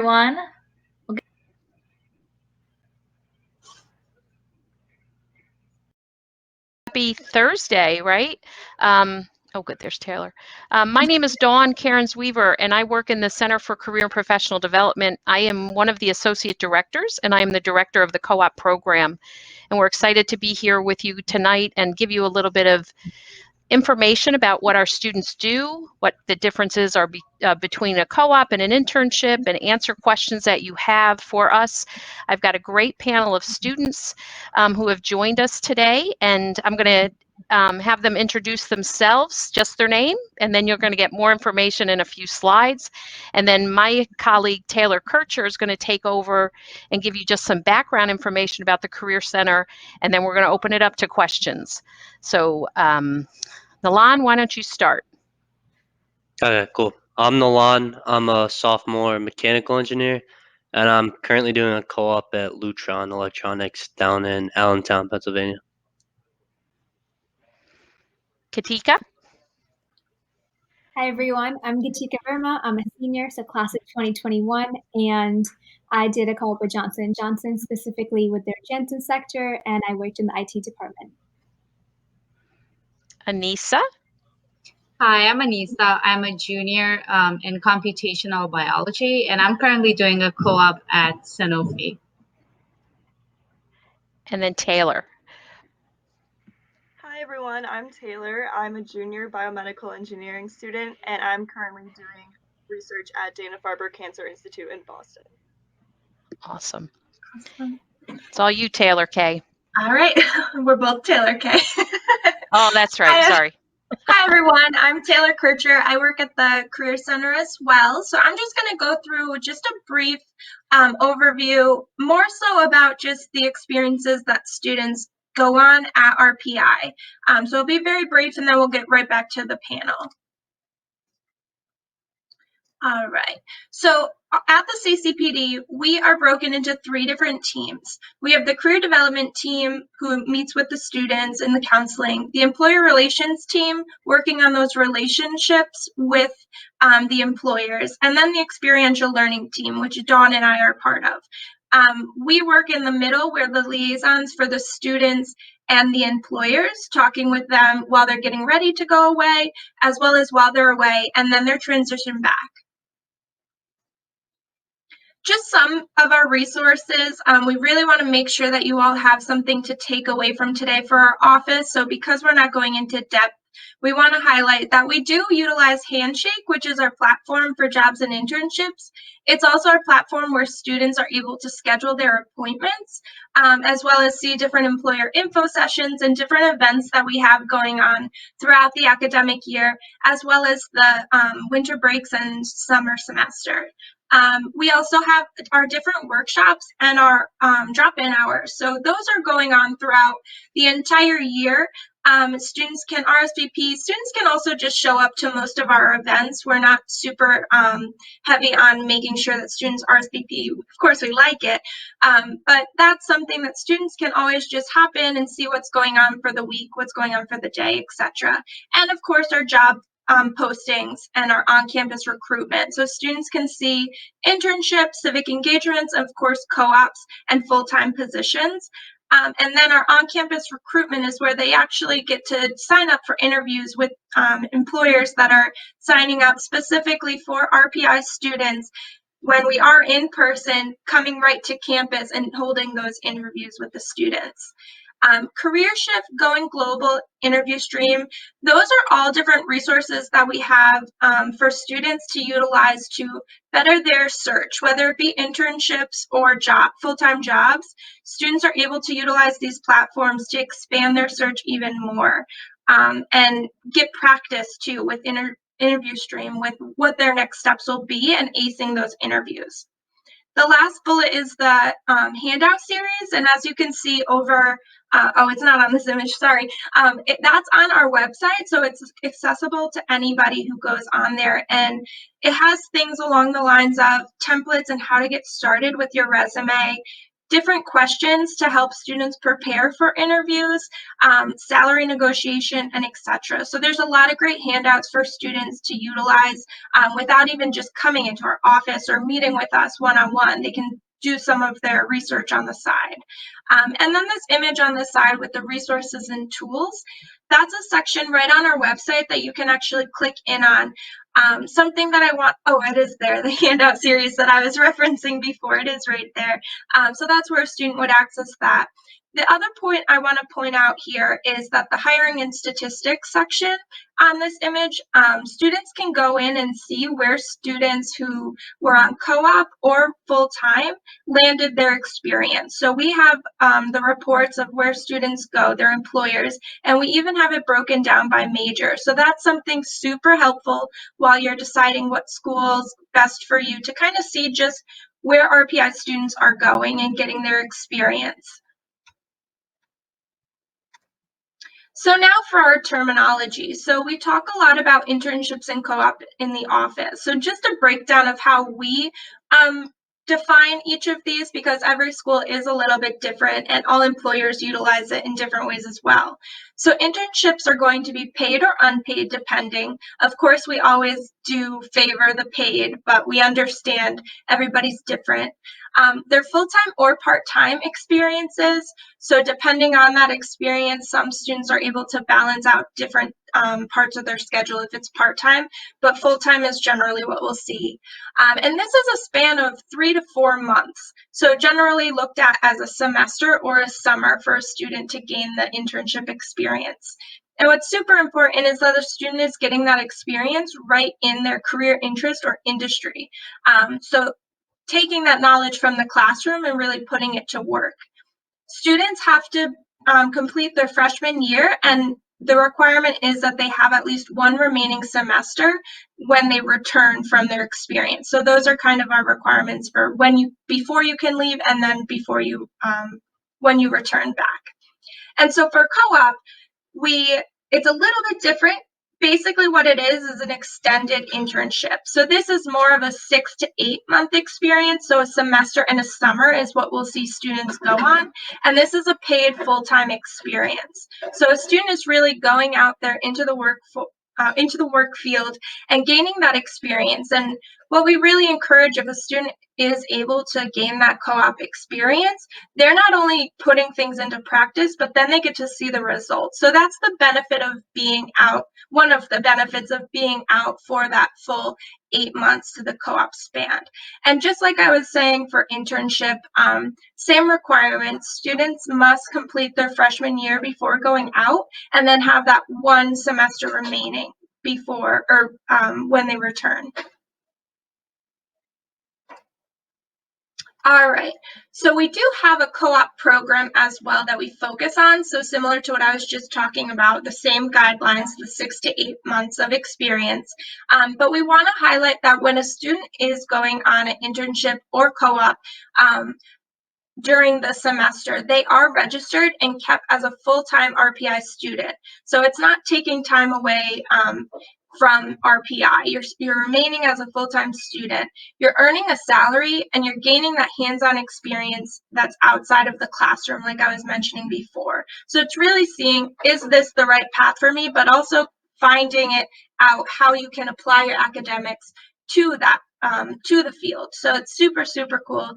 Everyone. Happy Thursday, right? Oh, good, there's Taylor. My name is Dawn Cairns-Weaver, and I work in the Center for Career and Professional Development. I am one of the associate directors, and I am the director of the co-op program. And we're excited to be here with you tonight and give you a little bit of information about what our students do, what the differences are between a co-op and an internship, and answer questions that you have for us. I've got a great panel of students who have joined us today, and I'm going to have them introduce themselves, just their name, and then you're going to get more information in a few slides. And then my colleague Taylor Kircher is going to take over and give you just some background information about the Career Center, and then we're going to open it up to questions. So Nalan, why don't you start? Okay, cool. I'm Nalan. I'm a sophomore mechanical engineer, and I'm currently doing a co-op at Lutron Electronics down in Allentown, Pennsylvania. Katika? Hi everyone, I'm Gatika Verma. I'm a senior, so class of 2021, and I did a co-op with Johnson & Johnson, specifically with their Janssen sector, and I worked in the IT department. Anissa? Hi, I'm Anissa. I'm a junior in computational biology, and I'm currently doing a co-op at Sanofi. And then Taylor. Hi everyone, I'm Taylor. I'm a junior biomedical engineering student, and I'm currently doing research at Dana-Farber Cancer Institute in Boston. Awesome. It's all you, Taylor K. All right, we're both Taylor K. Oh, that's right, sorry. Hi everyone, I'm Taylor Kircher. I work at the Career Center as well. So I'm just going to go through just a brief overview, more so about just the experiences that students go on at RPI. So it'll be very brief, and then we'll get right back to the panel. All right, so at the CCPD, we are broken into 3 different teams. We have the career development team who meets with the students in the counseling, the employer relations team working on those relationships with the employers, and then the experiential learning team, which Dawn and I are part of. We work in the middle where the liaisons for the students and the employers, talking with them while they're getting ready to go away, as well as while they're away, and then their transition back. Just some of our resources. We really want to make sure that you all have something to take away from today for our office. So because we're not going into depth, we want to highlight that we do utilize Handshake, which is our platform for jobs and internships. It's also our platform where students are able to schedule their appointments, as well as see different employer info sessions and different events that we have going on throughout the academic year, as well as the winter breaks and summer semester. We also have our different workshops and our drop-in hours. So those are going on throughout the entire year. Students can RSVP. Students can also just show up to most of our events. We're not super heavy on making sure that students RSVP. Of course, we like it, but that's something that students can always just hop in and see what's going on for the week, what's going on for the day, etc. And of course, our job postings and our on-campus recruitment. So students can see internships, civic engagements, of course, co-ops and full-time positions. And then our on-campus recruitment is where they actually get to sign up for interviews with employers that are signing up specifically for RPI students when we are in person, coming right to campus and holding those interviews with the students. Career Shift, Going Global, Interview Stream, those are all different resources that we have for students to utilize to better their search, whether it be internships or full-time jobs. Students are able to utilize these platforms to expand their search even more and get practice too with interview stream with what their next steps will be and acing those interviews. The last bullet is the Handout Series, and as you can see over, oh, it's not on this image, sorry. That's on our website, so it's accessible to anybody who goes on there, and it has things along the lines of templates and how to get started with your resume, different questions to help students prepare for interviews, salary negotiation, and etc. So there's a lot of great handouts for students to utilize without even just coming into our office or meeting with us one-on-one. They can do some of their research on the side. And then this image on the side with the resources and tools, that's a section right on our website that you can actually click in on. Something that I want, oh, it is there, the handout series that I was referencing before, it is right there. So that's where a student would access that. The other point I want to point out here is that the hiring and statistics section on this image, students can go in and see where students who were on co-op or full-time landed their experience. So we have the reports of where students go, their employers, and we even have it broken down by major. So that's something super helpful while you're deciding what school's best for you to kind of see just where RPI students are going and getting their experience. So now for our terminology. So we talk a lot about internships and co-op in the office. So just a breakdown of how we define each of these, because every school is a little bit different and all employers utilize it in different ways as well. So internships are going to be paid or unpaid depending. Of course, we always do favor the paid, but we understand everybody's different. They're full-time or part-time experiences. So depending on that experience, some students are able to balance out different parts of their schedule if it's part-time, but full-time is generally what we'll see. And this is a span of 3 to 4 months. So generally looked at as a semester or a summer for a student to gain the internship experience. And what's super important is that the student is getting that experience right in their career interest or industry. So taking that knowledge from the classroom and really putting it to work. Students have to complete their freshman year, and the requirement is that they have at least one remaining semester when they return from their experience. So those are kind of our requirements for before you can leave, and then before you when you return back. And so for co-op, it's a little bit different. Basically what it is an extended internship. So this is more of a 6 to 8 month experience. So a semester and a summer is what we'll see students go on. And this is a paid full-time experience. So a student is really going out there into the work field and gaining that experience. And what we really encourage, if a student is able to gain that co-op experience, they're not only putting things into practice, but then they get to see the results. So that's the benefit of being out, one of the benefits of being out for that full 8 months to the co-op span. And just like I was saying for internship, same requirements. Students must complete their freshman year before going out, and then have that one semester remaining before or when they return. All right, so we do have a co-op program as well that we focus on. So similar to what I was just talking about, the same guidelines, the 6 to 8 months of experience. But we want to highlight that when a student is going on an internship or co-op, during the semester, they are registered and kept as a full-time RPI student. So it's not taking time away from RPI. You're remaining as a full-time student. You're earning a salary and you're gaining that hands-on experience that's outside of the classroom, like I was mentioning before. So it's really seeing, is this the right path for me, but also finding it out how you can apply your academics to that, to the field. So it's super, super cool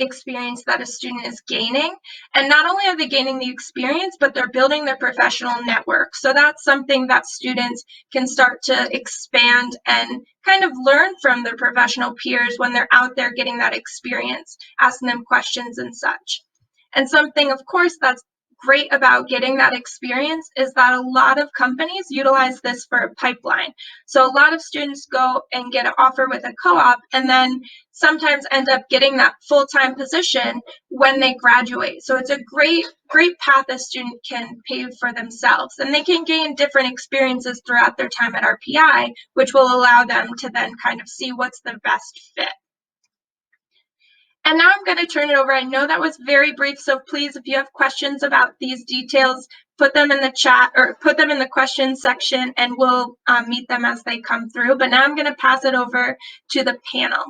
experience that a student is gaining. And not only are they gaining the experience, but they're building their professional network. So that's something that students can start to expand and kind of learn from their professional peers when they're out there getting that experience, asking them questions and such. And something, of course, that's great about getting that experience is that a lot of companies utilize this for a pipeline. So a lot of students go and get an offer with a co-op and then sometimes end up getting that full-time position when they graduate. So it's a great path a student can pave for themselves, and they can gain different experiences throughout their time at RPI, which will allow them to then kind of see what's the best fit. And now I'm going to turn it over. I know that was very brief, so please, if you have questions about these details, put them in the chat or put them in the questions section, and we'll meet them as they come through. But now I'm going to pass it over to the panel.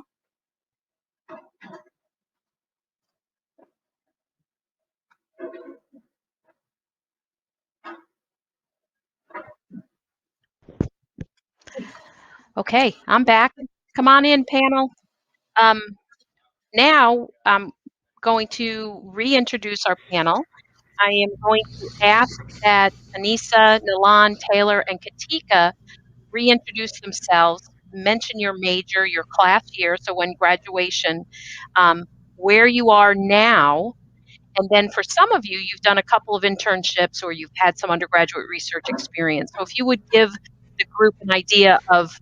Okay, I'm back. Come on in, panel. Now I'm going to reintroduce our panel. I am going to ask that Anissa, Nilan, Taylor, and Katika reintroduce themselves, mention your major, your class year, so when graduation, where you are now, and then for some of you, you've done a couple of internships or you've had some undergraduate research experience. So if you would give the group an idea of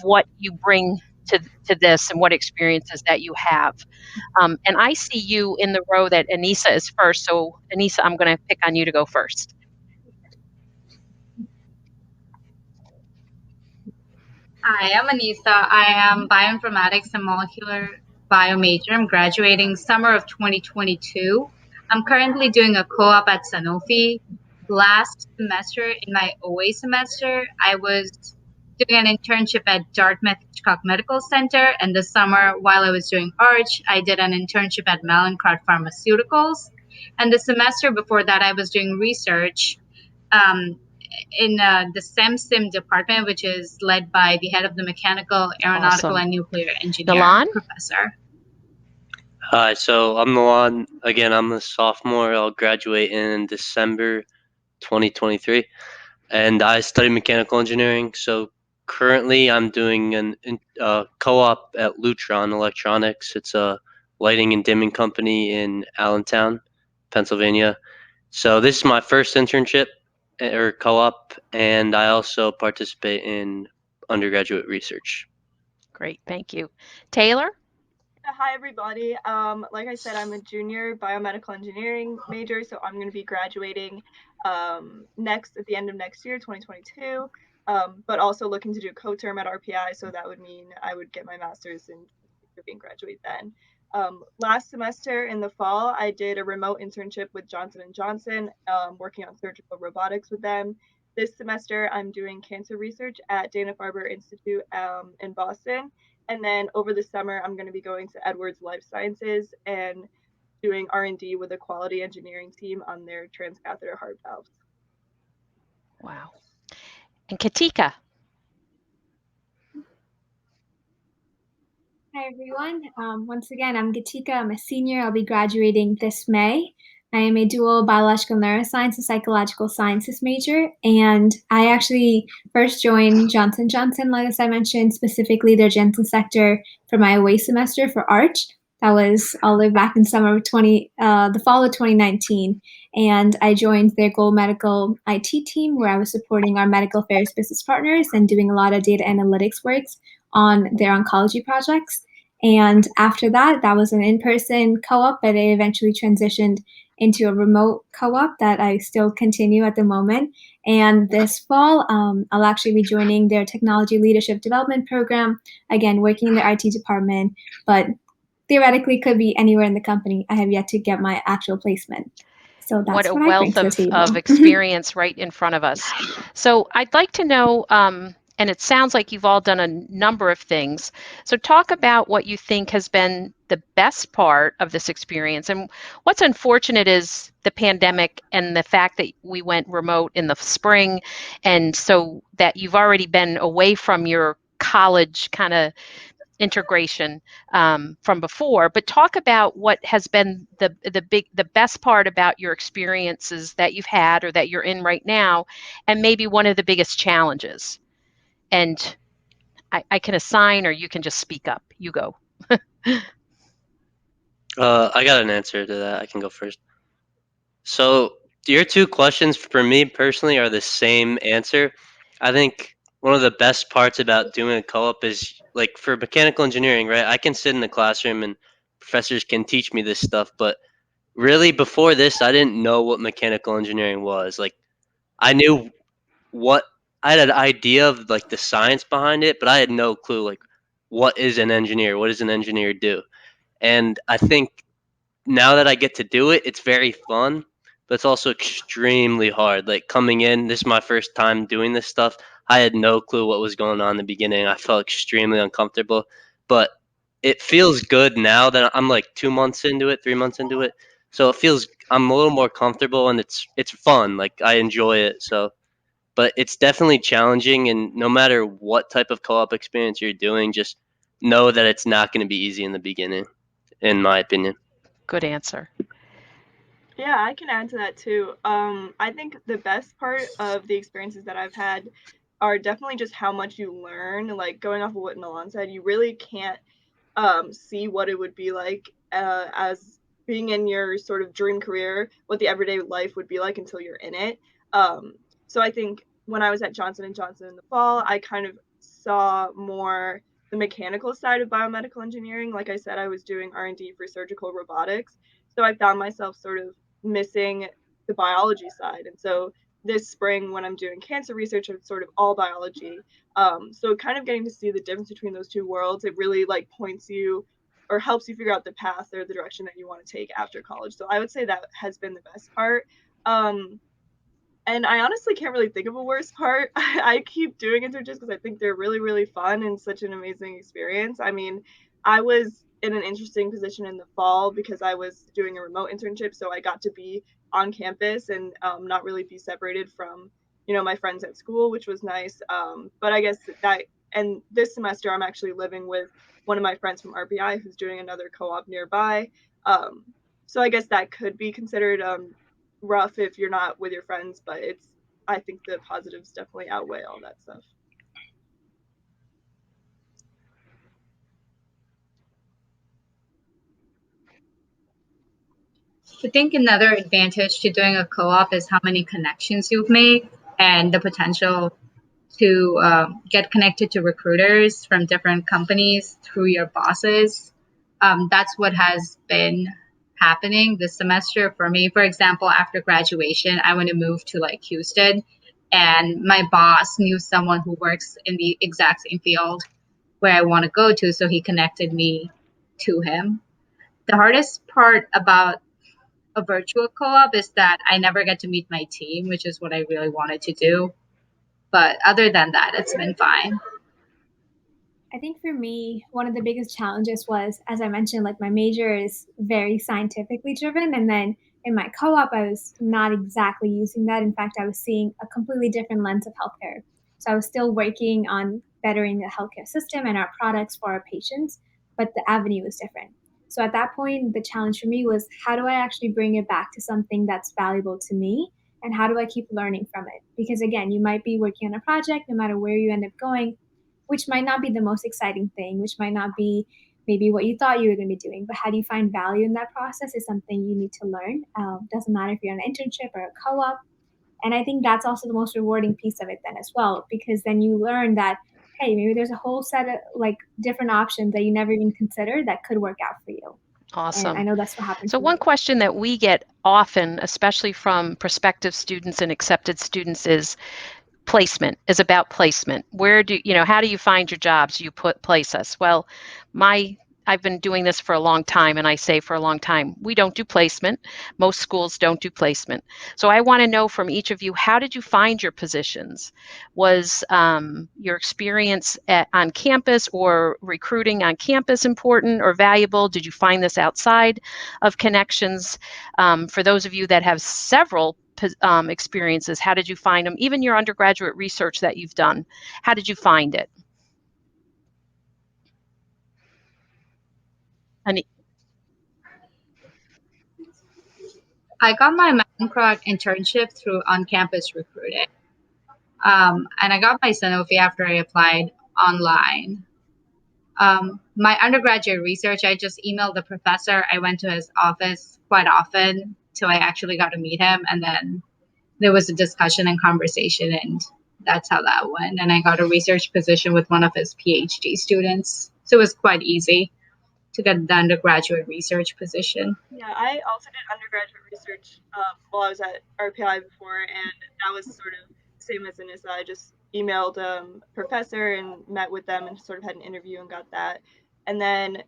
what you bring to this and what experiences that you have. And I see you in the row that Anissa is first. So Anissa, I'm going to pick on you to go first. Hi, I'm Anissa. I am bioinformatics and molecular bio major. I'm graduating summer of 2022. I'm currently doing a co-op at Sanofi. Last semester, in my OA semester, I was doing an internship at Dartmouth Hitchcock Medical Center. And this summer, while I was doing Arch, I did an internship at Mallinckrodt Pharmaceuticals. And the semester before that, I was doing research um, in the SEM department, which is led by the head of the mechanical, aeronautical, Awesome. and nuclear engineer Nilan? professor. Hi, so I'm Milan. Again, I'm a sophomore. I'll graduate in December 2023, and I study mechanical engineering. So currently, I'm doing an co-op at Lutron Electronics. It's a lighting and dimming company in Allentown, Pennsylvania. So this is my first internship or co-op, and I also participate in undergraduate research. Great, thank you. Taylor? Hi, everybody. Like I said, I'm a junior biomedical engineering major, so I'm going to be graduating next at the end of next year, 2022. But also looking to do co-term at RPI, so that would mean I would get my master's and graduate then. Last semester in the fall, I did a remote internship with Johnson & Johnson, working on surgical robotics with them. This semester, I'm doing cancer research at Dana-Farber Institute in Boston. And then over the summer, I'm going to be going to Edwards Life Sciences and doing R&D with a quality engineering team on their transcatheter heart valves. Wow. And Katika? Hi, everyone. Once again, I'm Gatika. I'm a senior. I'll be graduating this May. I am a dual biological neuroscience and psychological sciences major, and I actually first joined Johnson & Johnson, like as I mentioned, specifically their Janssen sector for my away semester for Arch. That was all the way back in summer of the fall of 2019, and I joined their Global Medical IT team where I was supporting our medical affairs business partners and doing a lot of data analytics works on their oncology projects. And after that, that was an in-person co-op, but it eventually transitioned into a remote co-op that I still continue at the moment. And this fall, I'll actually be joining their technology leadership development program, again, working in the IT department, but theoretically could be anywhere in the company. I have yet to get my actual placement. So that's what I bring to the table. Of experience right in front of us. So I'd like to know, and it sounds like you've all done a number of things. So talk about what you think has been the best part of this experience. And what's unfortunate is the pandemic and the fact that we went remote in the spring, and so that you've already been away from your college kind of integration from before, but talk about what has been the best part about your experiences that you've had or that you're in right now, and maybe one of the biggest challenges. And I can assign, or you can just speak up. You go. I got an answer to that. I can go first. So your two questions for me personally are the same answer. I think one of the best parts about doing a co-op is like for mechanical engineering, right? I can sit in the classroom and professors can teach me this stuff, but really before this, I didn't know what mechanical engineering was. Like I knew what I had an idea of like the science behind it, but I had no clue like what is an engineer? What does an engineer do? And I think now that I get to do it, it's very fun, but it's also extremely hard. Like coming in, this is my first time doing this stuff. I had no clue what was going on in the beginning. I felt extremely uncomfortable, but it feels good now that I'm like 2 months into it, 3 months into it. So it feels I'm a little more comfortable and it's fun. Like I enjoy it. So but it's definitely challenging. And no matter what type of co-op experience you're doing, just know that it's not going to be easy in the beginning, in my opinion. Good answer. Yeah, I can add to that too. I think the best part of the experiences that I've had are definitely just how much you learn. Like going off of what Nolan said, you really can't see what it would be like as being in your sort of dream career, what the everyday life would be like until you're in it. Um, so I think when I was at Johnson and Johnson in the fall, I kind of saw more the mechanical side of biomedical engineering. Like I said, I was doing R&D for surgical robotics, so I found myself sort of missing the biology side. And so this spring, when I'm doing cancer research, it's sort of all biology. So kind of getting to see the difference between those two worlds, it really like points you or helps you figure out the path or the direction that you want to take after college. So I would say that has been the best part. And I honestly can't really think of a worse part. I keep doing internships because I think they're really, really fun and such an amazing experience. I mean, I was in an interesting position in the fall because I was doing a remote internship, so I got to be on campus and not really be separated from, my friends at school, which was nice. But I guess that, and this semester I'm actually living with one of my friends from RPI who's doing another co-op nearby. Um, so I guess that could be considered rough if you're not with your friends, but I think the positives definitely outweigh all that stuff. I think another advantage to doing a co-op is how many connections you've made and the potential to get connected to recruiters from different companies through your bosses. That's what has been happening this semester for me. For example, after graduation, I want to move to like Houston, and my boss knew someone who works in the exact same field where I want to go to, so he connected me to him. The hardest part about a virtual co-op is that I never get to meet my team, which is what I really wanted to do. But other than that, it's been fine. I think for me, one of the biggest challenges was, as I mentioned, like my major is very scientifically driven. And then in my co op, I was not exactly using that. In fact, I was seeing a completely different lens of healthcare. So I was still working on bettering the healthcare system and our products for our patients, but the avenue was different. So at that point, the challenge for me was how do I actually bring it back to something that's valuable to me? And how do I keep learning from it? Because again, you might be working on a project, no matter where you end up going, which might not be the most exciting thing, which might not be maybe what you thought you were going to be doing. But how do you find value in that process is something you need to learn. Doesn't matter if you're an internship or a co op. And I think that's also the most rewarding piece of it then as well, because then you learn that, hey, maybe there's a whole set of like different options that you never even considered that could work out for you. Awesome. And I know that's what happened. So one question that we get often, especially from prospective students and accepted students, is placement, is about placement. Where do how do you find your jobs? You place us. Well, I've been doing this for a long time, and I say for a long time, we don't do placement. Most schools don't do placement. So I want to know from each of you, how did you find your positions? Was your experience on campus or recruiting on campus important or valuable? Did you find this outside of connections? For those of you that have several experiences, how did you find them? Even your undergraduate research that you've done, how did you find it? I got my Manncroft internship through on-campus recruiting. And I got my Sanofi after I applied online. My undergraduate research, I just emailed the professor. I went to his office quite often till I actually got to meet him. And then there was a discussion and conversation, and that's how that went. And I got a research position with one of his PhD students. So it was quite easy to get the undergraduate research position. Yeah, I also did undergraduate research while I was at RPI before, and that was sort of same as Anissa. I just emailed professor and met with them and sort of had an interview and got that. And then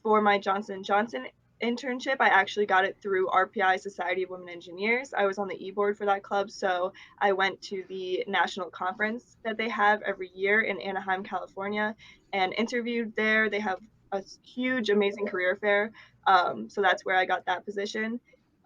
for my Johnson Johnson internship, I actually got it through RPI Society of Women Engineers. I was on the e-board for that club, so I went to the national conference that they have every year in Anaheim, California, and interviewed there. They have a huge, amazing career fair. So that's where I got that position.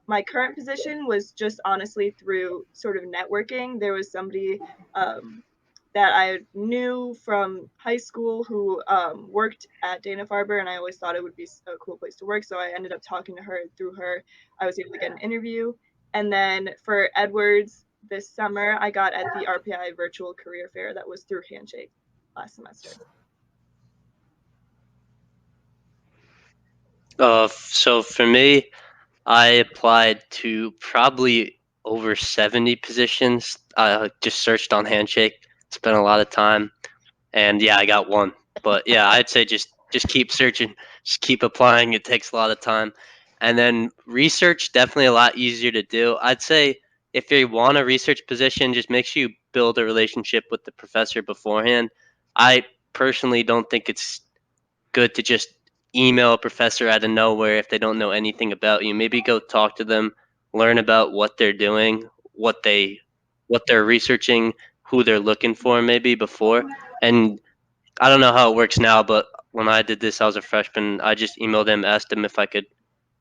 my current position was just honestly through sort of networking. There was somebody that I knew from high school who worked at Dana-Farber, and I always thought it would be a cool place to work. So I ended up talking to her. Through her, I was able to get an interview. And then for Edwards this summer, I got at the RPI virtual career fair that was through Handshake last semester. So for me, I applied to probably over 70 positions. I just searched on Handshake, spent a lot of time, and yeah, I got one. But yeah, I'd say just keep searching, just keep applying. It takes a lot of time, and then research definitely a lot easier to do. I'd say if you want a research position, just make sure you build a relationship with the professor beforehand. I personally don't think it's good to just email a professor out of nowhere if they don't know anything about you. Maybe go talk to them, learn about what they're doing, what they're researching, who they're looking for maybe before. And I don't know how it works now, but when I did this, I was a freshman. I just emailed him, asked him if I could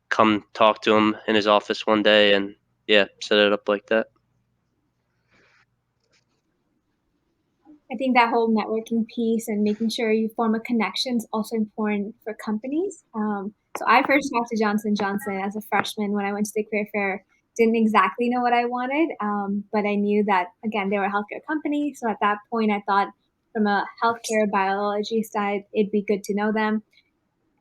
come talk to him in his office one day, and yeah, set it up like that. I think that whole networking piece and making sure you form a connection is also important for companies. So I first talked to Johnson Johnson as a freshman when I went to the career fair. Didn't exactly know what I wanted, but I knew that again they were a healthcare company. So at that point, I thought from a healthcare biology side, it'd be good to know them.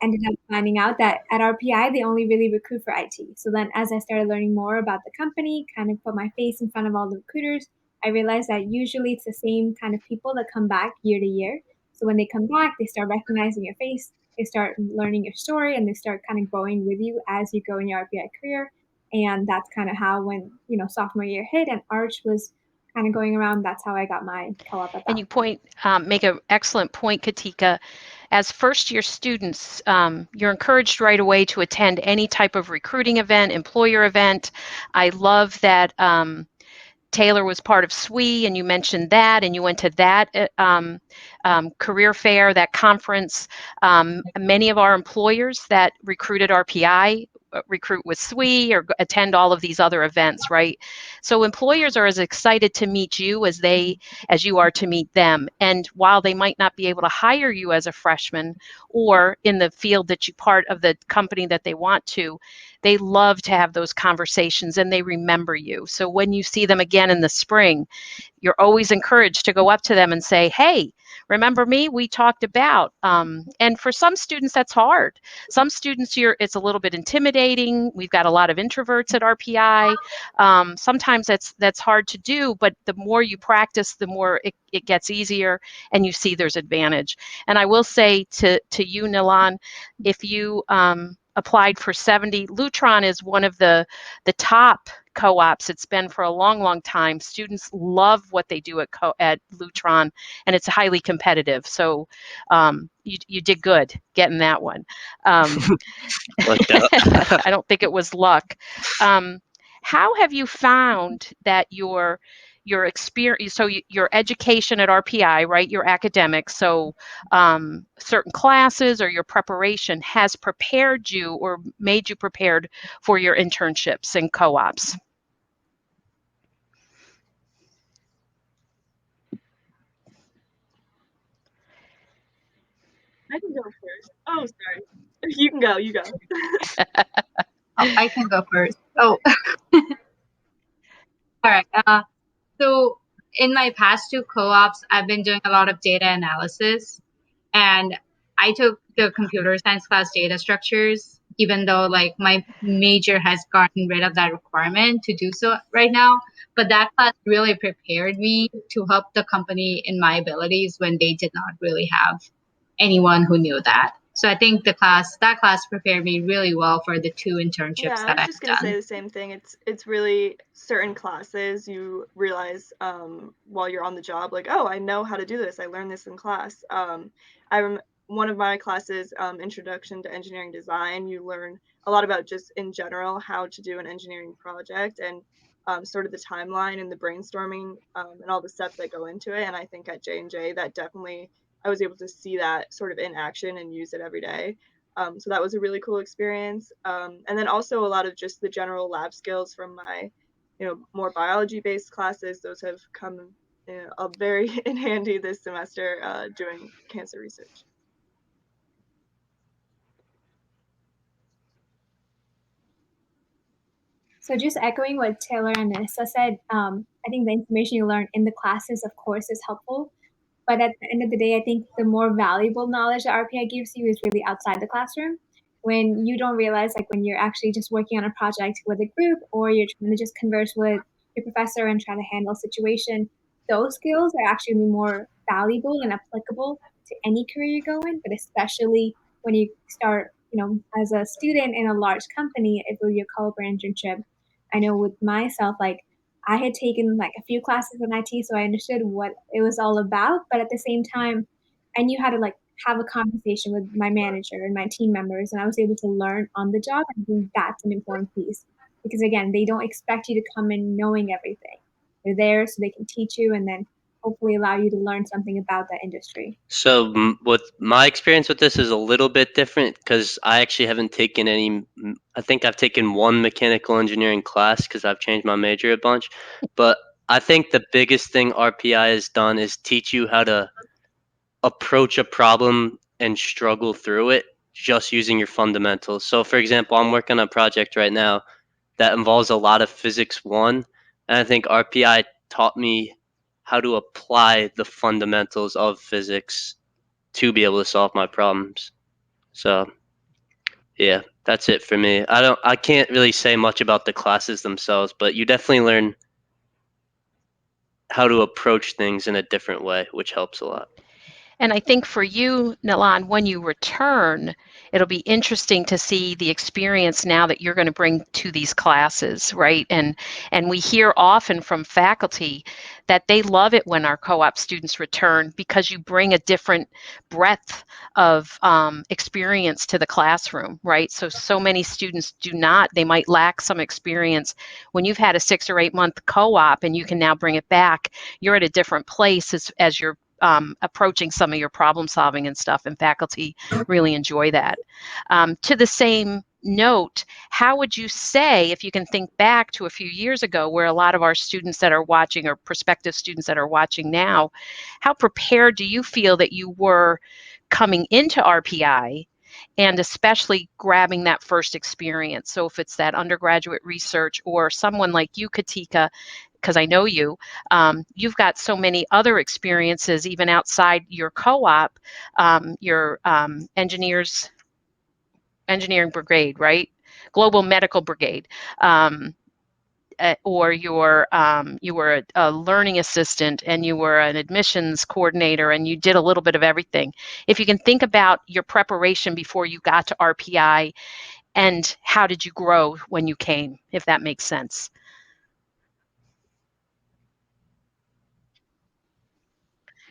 Ended up finding out that at RPI they only really recruit for IT. So then as I started learning more about the company, kind of put my face in front of all the recruiters, I realized that usually it's the same kind of people that come back year to year. So when they come back, they start recognizing your face, they start learning your story, and they start kind of growing with you as you go in your RPI career. And that's kind of how when, sophomore year hit and Arch was kind of going around, that's how I got my co-op at that. And you make an excellent point, Katika. As first-year students, you're encouraged right away to attend any type of recruiting event, employer event. I love that Taylor was part of SWE, and you mentioned that, and you went to that career fair, that conference. Many of our employers that recruited RPI recruit with SWE or attend all of these other events, right? So employers are as excited to meet you as you are to meet them. And while they might not be able to hire you as a freshman or in the field that you part of the company that they want to, they love to have those conversations and they remember you. So when you see them again in the spring, you're always encouraged to go up to them and say, hey, remember me? We talked about. And for some students, that's hard. Some students, it's a little bit intimidating. We've got a lot of introverts at RPI. Sometimes that's hard to do, but the more you practice, the more it gets easier and you see there's advantage. And I will say to you, Nilan, if you applied for 70, Lutron is one of the top co-ops. It's been for a long time. Students love what they do at Lutron, and it's highly competitive. So you did good getting that one. I don't think it was luck. How have you found that your experience, so your education at RPI, right, your academics, so certain classes or your preparation has prepared you or made you prepared for your internships and co-ops? I can go first. Oh, sorry. You can go. You go. I can go first. Oh, all right. So in my past two co-ops, I've been doing a lot of data analysis, and I took the computer science class data structures, even though like my major has gotten rid of that requirement to do so right now. But that class really prepared me to help the company in my abilities when they did not really have anyone who knew that. So I think that class prepared me really well for the two internships Yeah, I that was I've just gonna say done. the same thing. It's really certain classes you realize while you're on the job, like, oh, I know how to do this. I learned this in class. One of my classes, Introduction to Engineering Design. You learn a lot about just in general how to do an engineering project and sort of the timeline and the brainstorming and all the steps that go into it. And I think at J&J that definitely I was able to see that sort of in action and use it every day. So that was a really cool experience. And then also a lot of just the general lab skills from my, more biology-based classes. Those have come very in handy this semester doing cancer research. So just echoing what Taylor and Nissa said, I think the information you learn in the classes, of course, is helpful. But at the end of the day, I think the more valuable knowledge that RPI gives you is really outside the classroom. When you don't realize, like when you're actually just working on a project with a group, or you're trying to just converse with your professor and try to handle a situation, those skills are actually more valuable and applicable to any career you go in, but especially when you start, as a student in a large company, if you're co-op or internship. I know with myself, like I had taken like a few classes in IT, so I understood what it was all about. But at the same time, I knew how to like have a conversation with my manager and my team members, and I was able to learn on the job. I think that's an important piece because again, they don't expect you to come in knowing everything. They're there so they can teach you and then hopefully allow you to learn something about that industry. So, what my experience with this is a little bit different because I actually haven't taken any. I think I've taken one mechanical engineering class because I've changed my major a bunch. But I think the biggest thing RPI has done is teach you how to approach a problem and struggle through it just using your fundamentals. So, for example, I'm working on a project right now that involves a lot of physics one, and I think RPI taught me how to apply the fundamentals of physics to be able to solve my problems. So, yeah, that's it for me. I can't really say much about the classes themselves, but you definitely learn how to approach things in a different way, which helps a lot. And I think for you, Nilan, when you return, it'll be interesting to see the experience now that you're going to bring to these classes, right? And we hear often from faculty that they love it when our co-op students return because you bring a different breadth of experience to the classroom, right? So many students do not, they might lack some experience. When you've had a 6 or 8 month co-op and you can now bring it back, you're at a different place as you're approaching some of your problem solving and stuff, and faculty really enjoy that. To the same note, how would you say, if you can think back to a few years ago where a lot of our students that are watching or prospective students that are watching now, how prepared do you feel that you were coming into RPI and especially grabbing that first experience? So if it's that undergraduate research or someone like you, Katika, because I know you, you've got so many other experiences even outside your co-op, your engineering brigade, right? Global medical brigade. Or you were a learning assistant and you were an admissions coordinator and you did a little bit of everything. If you can think about your preparation before you got to RPI and how did you grow when you came, if that makes sense.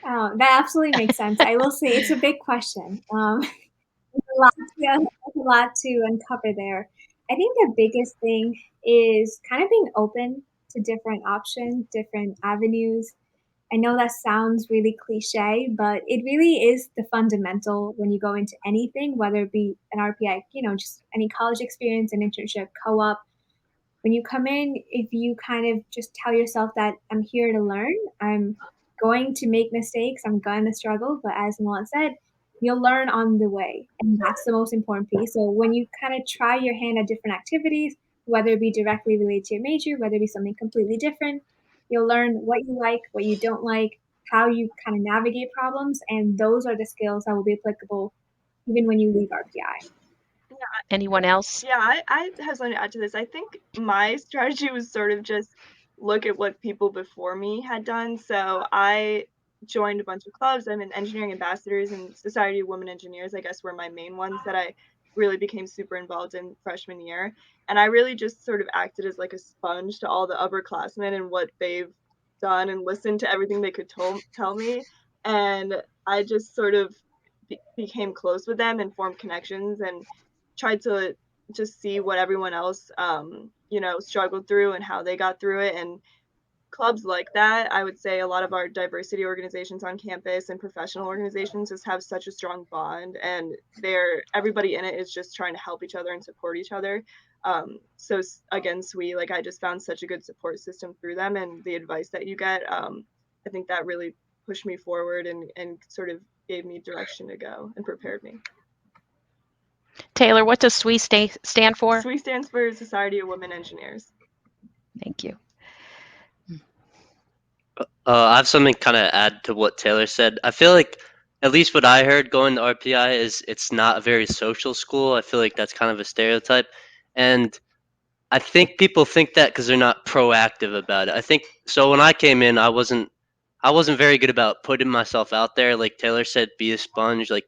That absolutely makes sense. I will say it's a big question. There's a lot to uncover there. I think the biggest thing is kind of being open to different options, different avenues. I know that sounds really cliche, but it really is the fundamental when you go into anything, whether it be an RPI, just any college experience, an internship, co-op. When you come in, if you kind of just tell yourself that I'm here to learn, I'm going to make mistakes, I'm going to struggle, but as Milan said, you'll learn on the way. And that's the most important piece. So when you kind of try your hand at different activities, whether it be directly related to your major, whether it be something completely different, you'll learn what you like, what you don't like, how you kind of navigate problems. And those are the skills that will be applicable even when you leave RPI. Yeah, Anyone else? Yeah, I have something to add to this. I think my strategy was sort of just look at what people before me had done. So I joined a bunch of clubs. I'm in Engineering Ambassadors and Society of Women Engineers, I guess were my main ones that I really became super involved in freshman year. And I really just sort of acted as like a sponge to all the upperclassmen and what they've done and listened to everything they could tell me. And I just sort of became close with them and formed connections and tried to just see what everyone else struggled through and how they got through it. And clubs like that, I would say a lot of our diversity organizations on campus and professional organizations just have such a strong bond, and everybody in it is just trying to help each other and support each other. So again, SWE, like I just found such a good support system through them, and the advice that you get, I think that really pushed me forward and sort of gave me direction to go and prepared me. Taylor, what does SWE stand for? SWE stands for Society of Women Engineers. Thank you. I have something kind of add to what Taylor said. I feel like, at least what I heard going to RPI is it's not a very social school. I feel like that's kind of a stereotype. And I think people think that because they're not proactive about it. I think so. When I came in, I wasn't very good about putting myself out there. Like Taylor said, be a sponge. Like,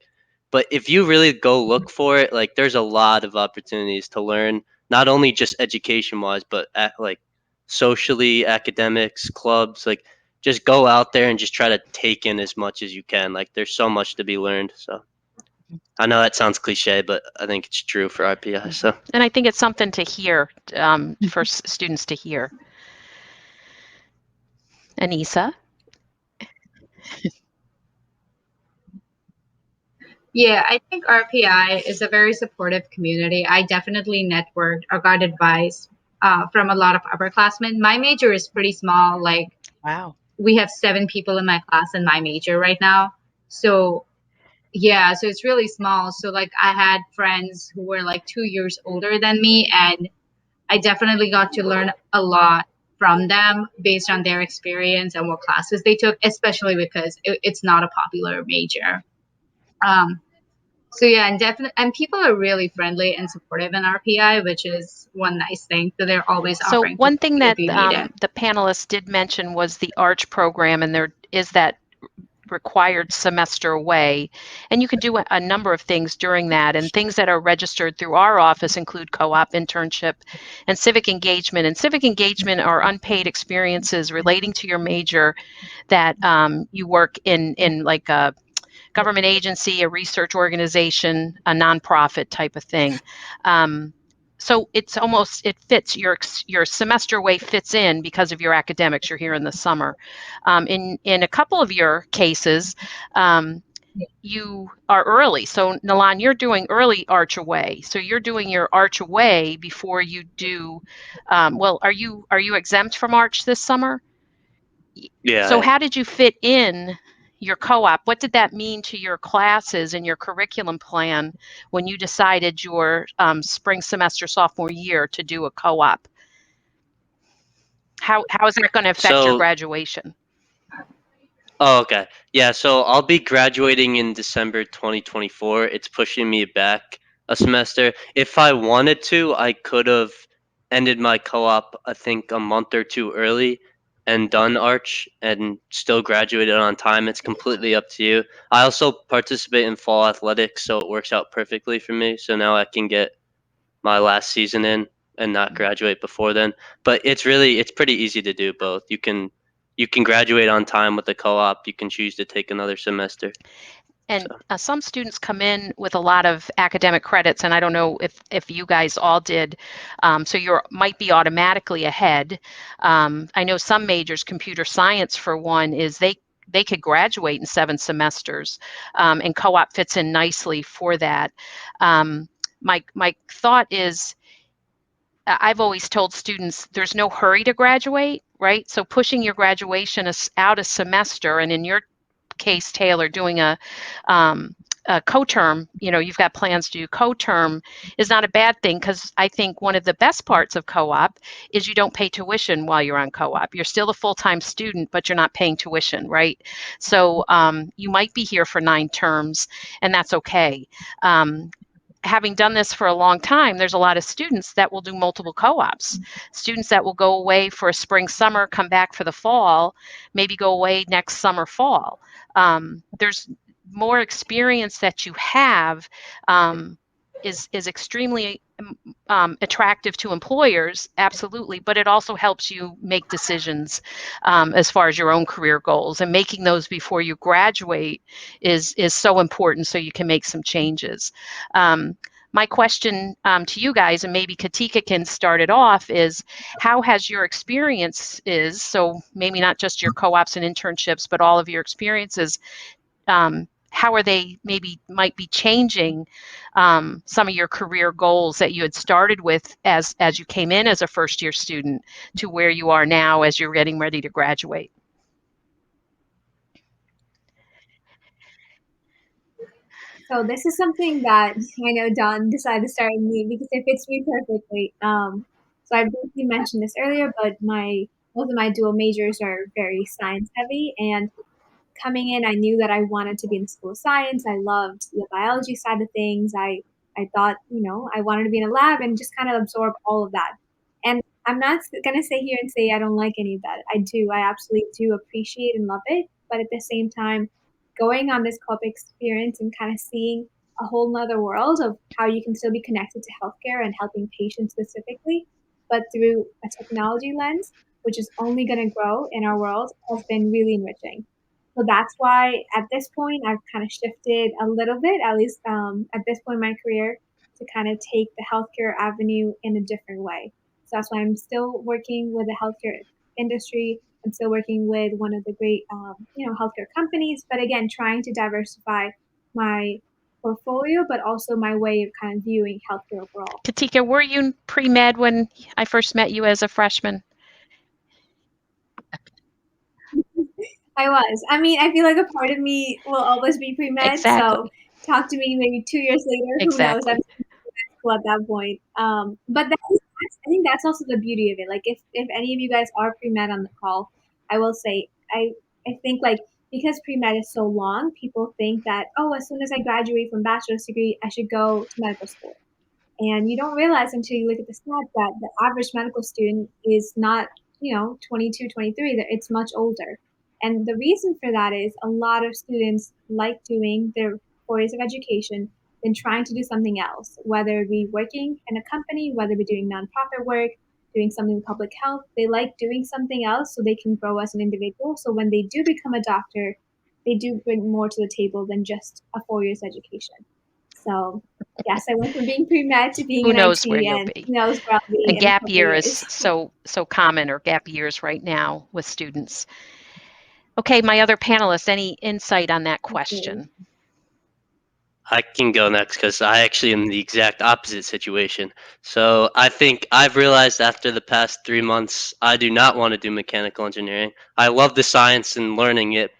but if you really go look for it, like there's a lot of opportunities to learn, not only just education wise, but like socially, academics, clubs. Like, just go out there and just try to take in as much as you can. Like, there's so much to be learned. So. I know that sounds cliche, but I think it's true for RPI. So, and I think it's something to hear for students to hear. Anissa? Yeah, I think RPI is a very supportive community. I definitely networked or got advice from a lot of upperclassmen. My major is pretty small. Like, wow, we have 7 people in my class in my major right now. So yeah, so it's really small. So like I had friends who were like 2 years older than me, and I definitely got to learn a lot from them based on their experience and what classes they took, especially because it's not a popular major. So yeah, and definitely, and people are really friendly and supportive in RPI, which is one nice thing. So they're always so offering one thing that if you need it. the panelists did mention was the ARCH program, and there is that required semester away, and you can do a number of things during that, and things that are registered through our office include co-op, internship, and civic engagement. And civic engagement are unpaid experiences relating to your major that you work in like a government agency, a research organization, a nonprofit type of thing. So it's almost, it fits, your semester away fits in because of your academics. You're here in the summer. In a couple of your cases, you are early. So Nalan, you're doing early Arch Away. So you're doing your Arch Away before you do, well, are you exempt from Arch this summer? yeah. So how did you fit in your co-op? What did that mean to your classes and your curriculum plan when you decided your spring semester sophomore year to do a co-op? How is that going to affect your graduation? Oh, okay. Yeah, so I'll be graduating in December 2024. It's pushing me back a semester. If I wanted to, I could have ended my co-op, I think, a month or two early and done Arch and still graduated on time. It's completely up to you. I also participate in fall athletics, so it works out perfectly for me. So now I can get my last season in and not graduate before then. But it's pretty easy to do both. You can graduate on time with the co-op. You can choose to take another semester. And some students come in with a lot of academic credits, and I don't know if you guys all did, so you might be automatically ahead. I know some majors, computer science for one, is they could graduate in 7 semesters, and co-op fits in nicely for that. My thought is, I've always told students there's no hurry to graduate, right? So pushing your graduation out a semester, and in your case, Taylor, doing a co-term, you've got plans to do co-term, is not a bad thing, because I think one of the best parts of co-op is you don't pay tuition while you're on co-op. You're still a full-time student, but you're not paying tuition, right? So you might be here for 9 terms, and that's okay. Having done this for a long time, there's a lot of students that will do multiple co-ops. Students that will go away for a spring, summer, come back for the fall, maybe go away next summer, fall. There's more experience that you have is extremely attractive to employers, absolutely, but it also helps you make decisions as far as your own career goals, and making those before you graduate is so important, so you can make some changes. my question to you guys, and maybe Katika can start it off, is how has your experiences, so maybe not just your co-ops and internships, but all of your experiences, how are they might be changing some of your career goals that you had started with as you came in as a first-year student to where you are now as you're getting ready to graduate? So this is something that I know Don decided to start with me because it fits me perfectly. So I briefly mentioned this earlier, but both of my dual majors are very science heavy, and coming in, I knew that I wanted to be in the school of science. I loved the biology side of things. I thought, I wanted to be in a lab and just kind of absorb all of that. And I'm not going to sit here and say I don't like any of that. I do. I absolutely do appreciate and love it. But at the same time, going on this co-op experience and kind of seeing a whole nother world of how you can still be connected to healthcare and helping patients specifically, but through a technology lens, which is only going to grow in our world, has been really enriching. So that's why at this point I've kind of shifted a little bit, at least at this point in my career, to kind of take the healthcare avenue in a different way. So that's why I'm still working with the healthcare industry. I'm still working with one of the great, healthcare companies. But again, trying to diversify my portfolio, but also my way of kind of viewing healthcare overall. Katika, were you pre-med when I first met you as a freshman? I was. I mean, I feel like a part of me will always be pre-med. Exactly. So talk to me maybe 2 years later. Exactly. Who knows? I'm cool at that point. But I think that's also the beauty of it. Like if any of you guys are pre-med on the call, I will say I think like because pre-med is so long, people think that, oh, as soon as I graduate from bachelor's degree, I should go to medical school. And you don't realize until you look at the stats that the average medical student is not, 22, 23, that it's much older. And the reason for that is a lot of students like doing their 4 years of education than trying to do something else, whether it be working in a company, whether it be doing nonprofit work, doing something in public health. They like doing something else so they can grow as an individual. So when they do become a doctor, they do bring more to the table than just a 4 years education. So yes, I went from being pre-med to being Who in knows IT, where you'll and be? who knows where I'll be A in a gap couple year of is years. so common, or gap years right now with students. Okay, my other panelists, any insight on that question? I can go next because I actually am the exact opposite situation. So I think I've realized after the past 3 months, I do not want to do mechanical engineering. I love the science and learning it,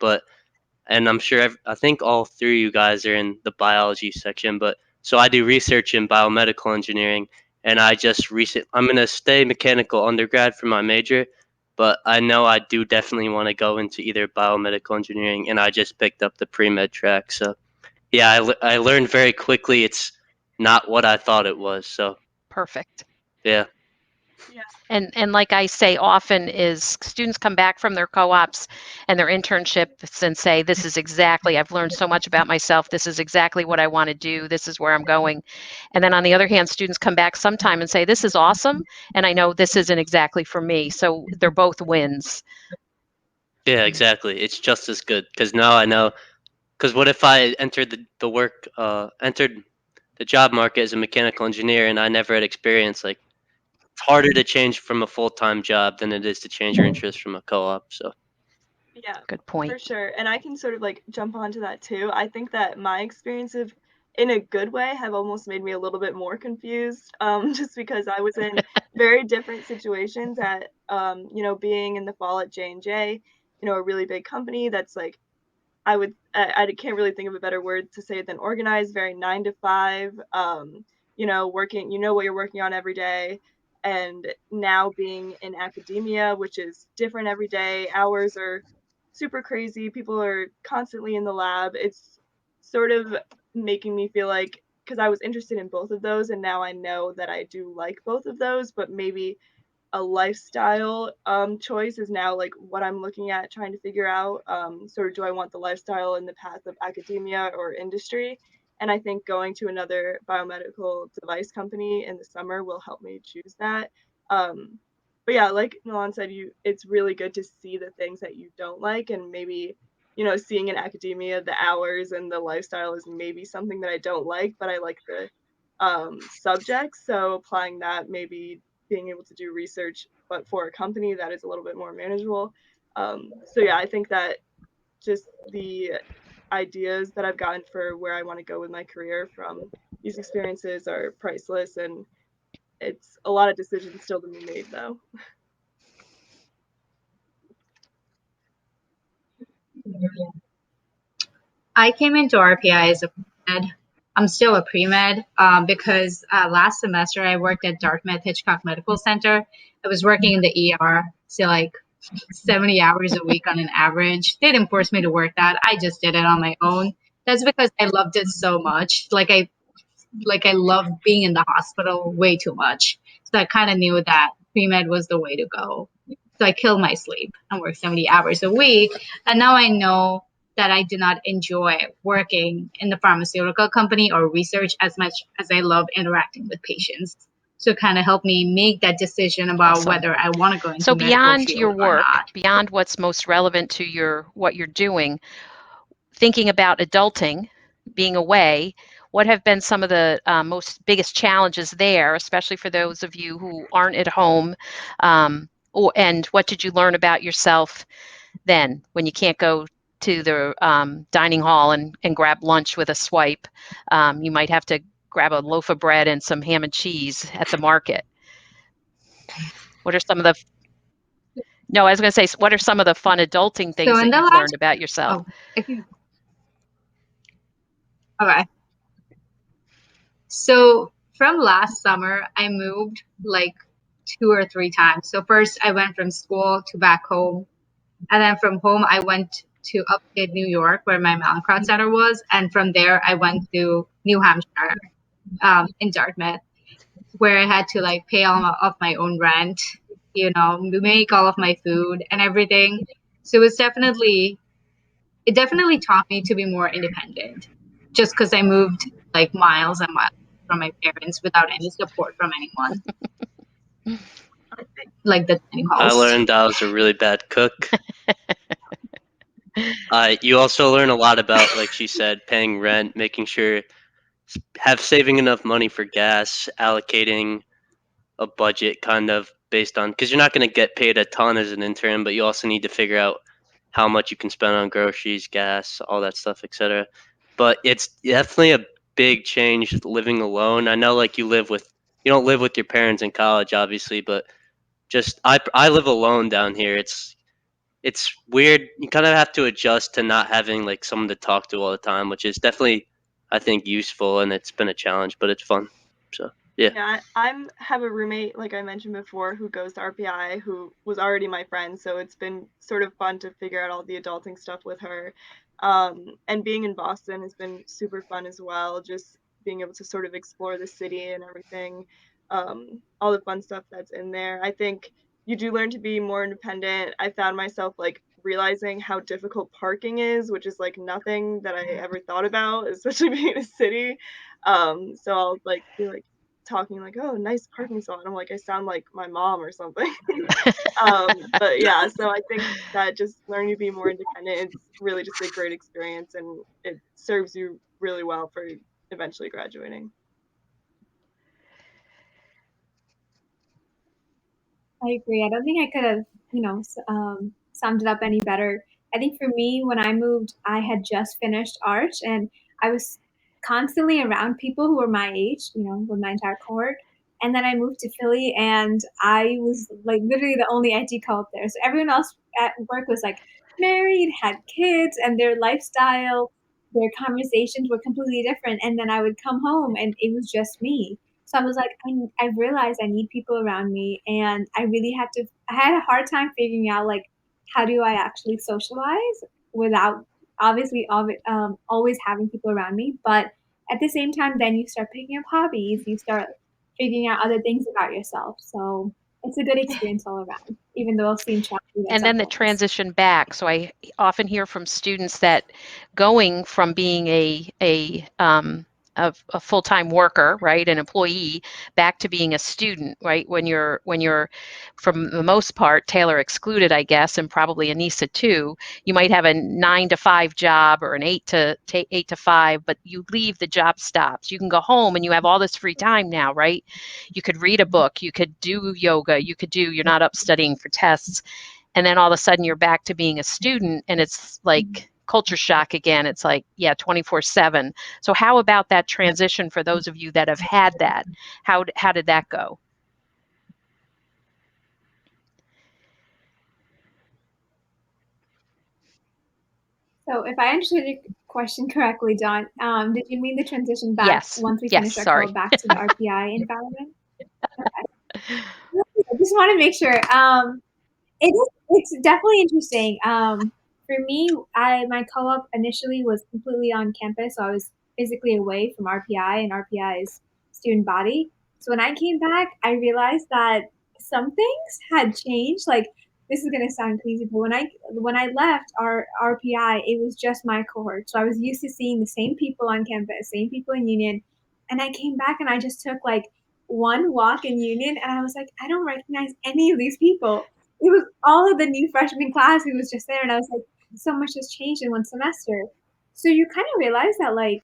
and I'm sure I think all three of you guys are in the biology section, but so I do research in biomedical engineering, and I'm going to stay mechanical undergrad for my major, but I know I do definitely want to go into either biomedical engineering, and I just picked up the pre-med track. So yeah, I learned very quickly it's not what I thought it was. So Perfect. yeah. Yeah. And like I say often, is students come back from their co-ops and their internships and say, this is exactly, I've learned so much about myself. This is exactly what I want to do. This is where I'm going. And then on the other hand, students come back sometime and say, this is awesome. And I know this isn't exactly for me. So they're both wins. Yeah, exactly. It's just as good because now I know. Because what if I entered entered the job market as a mechanical engineer and I never had experience? Like, it's harder to change from a full-time job than it is to change your interest from a co-op. So Yeah, Good point. for sure. And I can sort of like jump onto that too. I think that my experience of, in a good way, have almost made me a little bit more confused. Just because I was in very different situations at, being in the fall at J&J, a really big company that's like, I can't really think of a better word to say than organized, very 9 to 5, working, what you're working on every day. And now being in academia, which is different every day, hours are super crazy. People are constantly in the lab. It's sort of making me feel like, because I was interested in both of those, and now I know that I do like both of those, but maybe a lifestyle choice is now like what I'm looking at trying to figure out. Sort of, do I want the lifestyle in the path of academia or industry? And I think going to another biomedical device company in the summer will help me choose that. But yeah, like Milan said, it's really good to see the things that you don't like, and maybe seeing in academia the hours and the lifestyle is maybe something that I don't like, but I like the subjects. So applying that, maybe being able to do research, but for a company that is a little bit more manageable. So yeah, I think that just the ideas that I've gotten for where I want to go with my career from these experiences are priceless, and it's a lot of decisions still to be made though. I came into RPI as a pre-med. I'm still a pre-med because last semester I worked at Dartmouth Hitchcock Medical Center. I was working in the ER, so like 70 hours a week on an average. They didn't force me to work that. I just did it on my own. That's because I loved it so much. I love being in the hospital way too much. So I kind of knew that pre-med was the way to go. So I killed my sleep and worked 70 hours a week. And now I know that I do not enjoy working in the pharmaceutical company or research as much as I love interacting with patients. So it kind of helped me make that decision about Awesome. whether I want to go into So medical beyond field your or work, not. beyond what's most relevant to what you're doing, thinking about adulting, being away, what have been some of the most biggest challenges there, especially for those of you who aren't at home? And what did you learn about yourself then when you can't go to the dining hall and grab lunch with a swipe? You might have to grab a loaf of bread and some ham and cheese at the market. What are some of the No, I was going to say, what are some of the fun adulting things So in that the you've last, learned about yourself? Okay. So from last summer, I moved like 2 or 3 times. So first I went from school to back home. And then from home, I went to upstate New York where my Mallinckrodt Center was. And from there, I went to New Hampshire in Dartmouth, where I had to like pay all of my own rent, make all of my food and everything. So it definitely taught me to be more independent just because I moved like miles and miles from my parents without any support from anyone, like the tiny I house. learned I was a really bad cook. You also learn a lot about, like she said, paying rent, making sure saving enough money for gas, allocating a budget kind of based on, because you're not going to get paid a ton as an intern, but you also need to figure out how much you can spend on groceries, gas, all that stuff, etc. But it's definitely a big change living alone. I know, like, you don't live with your parents in college, obviously, but just I live alone down here. It's weird. You kind of have to adjust to not having like someone to talk to all the time, which is definitely, I think, useful, and it's been a challenge, but it's fun. So yeah. Yeah, I have a roommate, like I mentioned before, who goes to RPI, who was already my friend, so it's been sort of fun to figure out all the adulting stuff with her. And being in Boston has been super fun as well, just being able to sort of explore the city and everything, all the fun stuff that's in there. I think you do learn to be more independent. I found myself like realizing how difficult parking is, which is like nothing that I ever thought about, especially being in a city. So I'll like be like talking like, "Oh, nice parking spot." And I'm like, I sound like my mom or something. But yeah, so I think that just learning to be more independent is really just a great experience, and it serves you really well for eventually graduating. I agree. I don't think I could have, summed it up any better. I think for me, when I moved, I had just finished Arch and I was constantly around people who were my age, with my entire cohort. And then I moved to Philly and I was like literally the only IT co-op there. So everyone else at work was like married, had kids, and their lifestyle, their conversations were completely different. And then I would come home and it was just me. So I was like, I realized I need people around me, and I had a hard time figuring out like how do I actually socialize without obviously always having people around me. But at the same time, then you start picking up hobbies, you start figuring out other things about yourself. So it's a good experience all around, even though it'll seem challenging at And some then the points. transition back. So I often hear from students that going from being a a full-time worker, right, an employee, back to being a student, right? When you're from the most part, Taylor excluded, I guess, and probably Anissa too, you might have a 9 to 5 job or an 8 to 5, but you leave, the job stops. You can go home and you have all this free time now, right? You could read a book, you could do yoga, you're not up studying for tests, and then all of a sudden you're back to being a student, and it's like culture shock again. It's like, yeah, 24/7. So how about that transition for those of you that have had that? How did that go? So if I understood your question correctly, Dawn, did you mean the transition back Yes. once we Yes, finish our sorry. call back to the RPI environment? Okay. I just want to make sure. It's definitely interesting. For me, my co-op initially was completely on campus, so I was physically away from RPI and RPI's student body. So when I came back, I realized that some things had changed. Like, this is gonna sound crazy, but when I left our RPI, it was just my cohort. So I was used to seeing the same people on campus, same people in Union, and I came back and I just took like one walk in Union, and I was like, I don't recognize any of these people. It was all of the new freshman class who was just there, and I was like, so much has changed in one semester. So you kind of realize that, like,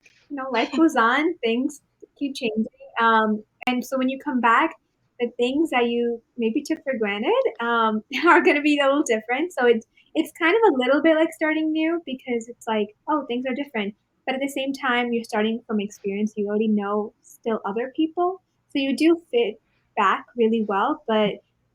life goes on, things keep changing. And so when you come back, the things that you maybe took for granted are going to be a little different. So it's kind of a little bit like starting new, because it's like, oh, things are different. But at the same time, you're starting from experience. You already know still other people. So you do fit back really well, but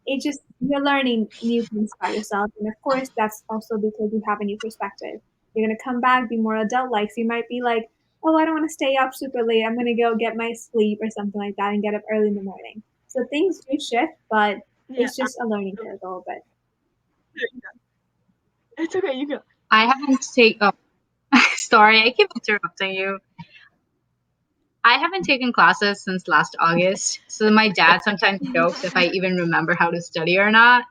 you're learning new things about yourself. And of course, that's also because you have a new perspective. You're going to come back, be more adult like. So you might be like, oh, I don't want to stay up super late. I'm going to go get my sleep or something like that and get up early in the morning. So things do shift, but it's just a learning curve a little bit. It's okay, you go. I haven't taken. Oh, sorry, I keep interrupting you. I haven't taken classes since last August, so my dad sometimes jokes if I even remember how to study or not.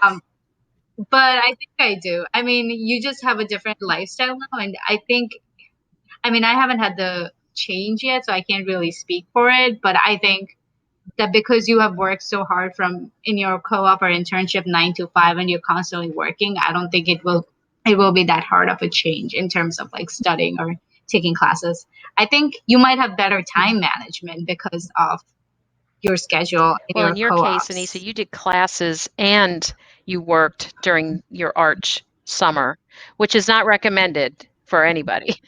Um, but I think I do. I mean, you just have a different lifestyle now, and I haven't had the change yet, so I can't really speak for it. But I think that because you have worked so hard from in your co-op or internship 9 to 5, and you're constantly working, I don't think it will be that hard of a change in terms of like studying or taking classes. I think you might have better time management because of your schedule in Well, your in your case, Anissa, co-ops. you did classes and you worked during your Arch summer, which is not recommended for anybody.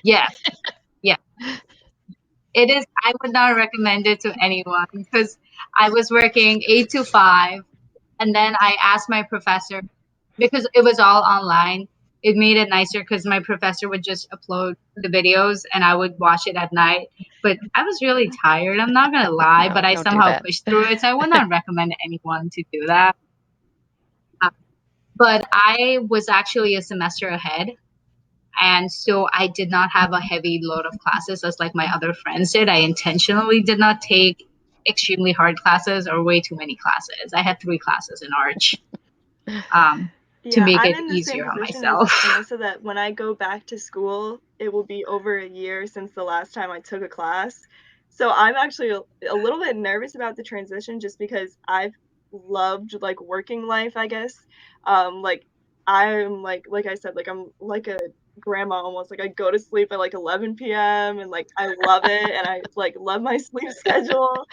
Yes, yeah. It is. I would not recommend it to anyone because I was working 8 to 5, and then I asked my professor, because it was all online. It made it nicer because my professor would just upload the videos and I would watch it at night. But I was really tired. I'm not gonna lie, No, but I don't do somehow that. pushed through it. So I would not recommend anyone to do that. But I was actually a semester ahead, and so I did not have a heavy load of classes as like my other friends did. I intentionally did not take extremely hard classes or way too many classes. I had 3 classes in Arch, to Yeah, make I'm it in the same easier on position as myself. Anissa, that when I go back to school, it will be over a year since the last time I took a class. So I'm actually a little bit nervous about the transition, just because I've loved like working life, I guess. Like I'm like I said, like I'm like a grandma almost. Like I go to sleep at like 11 p.m. and like I love it, and I like love my sleep schedule.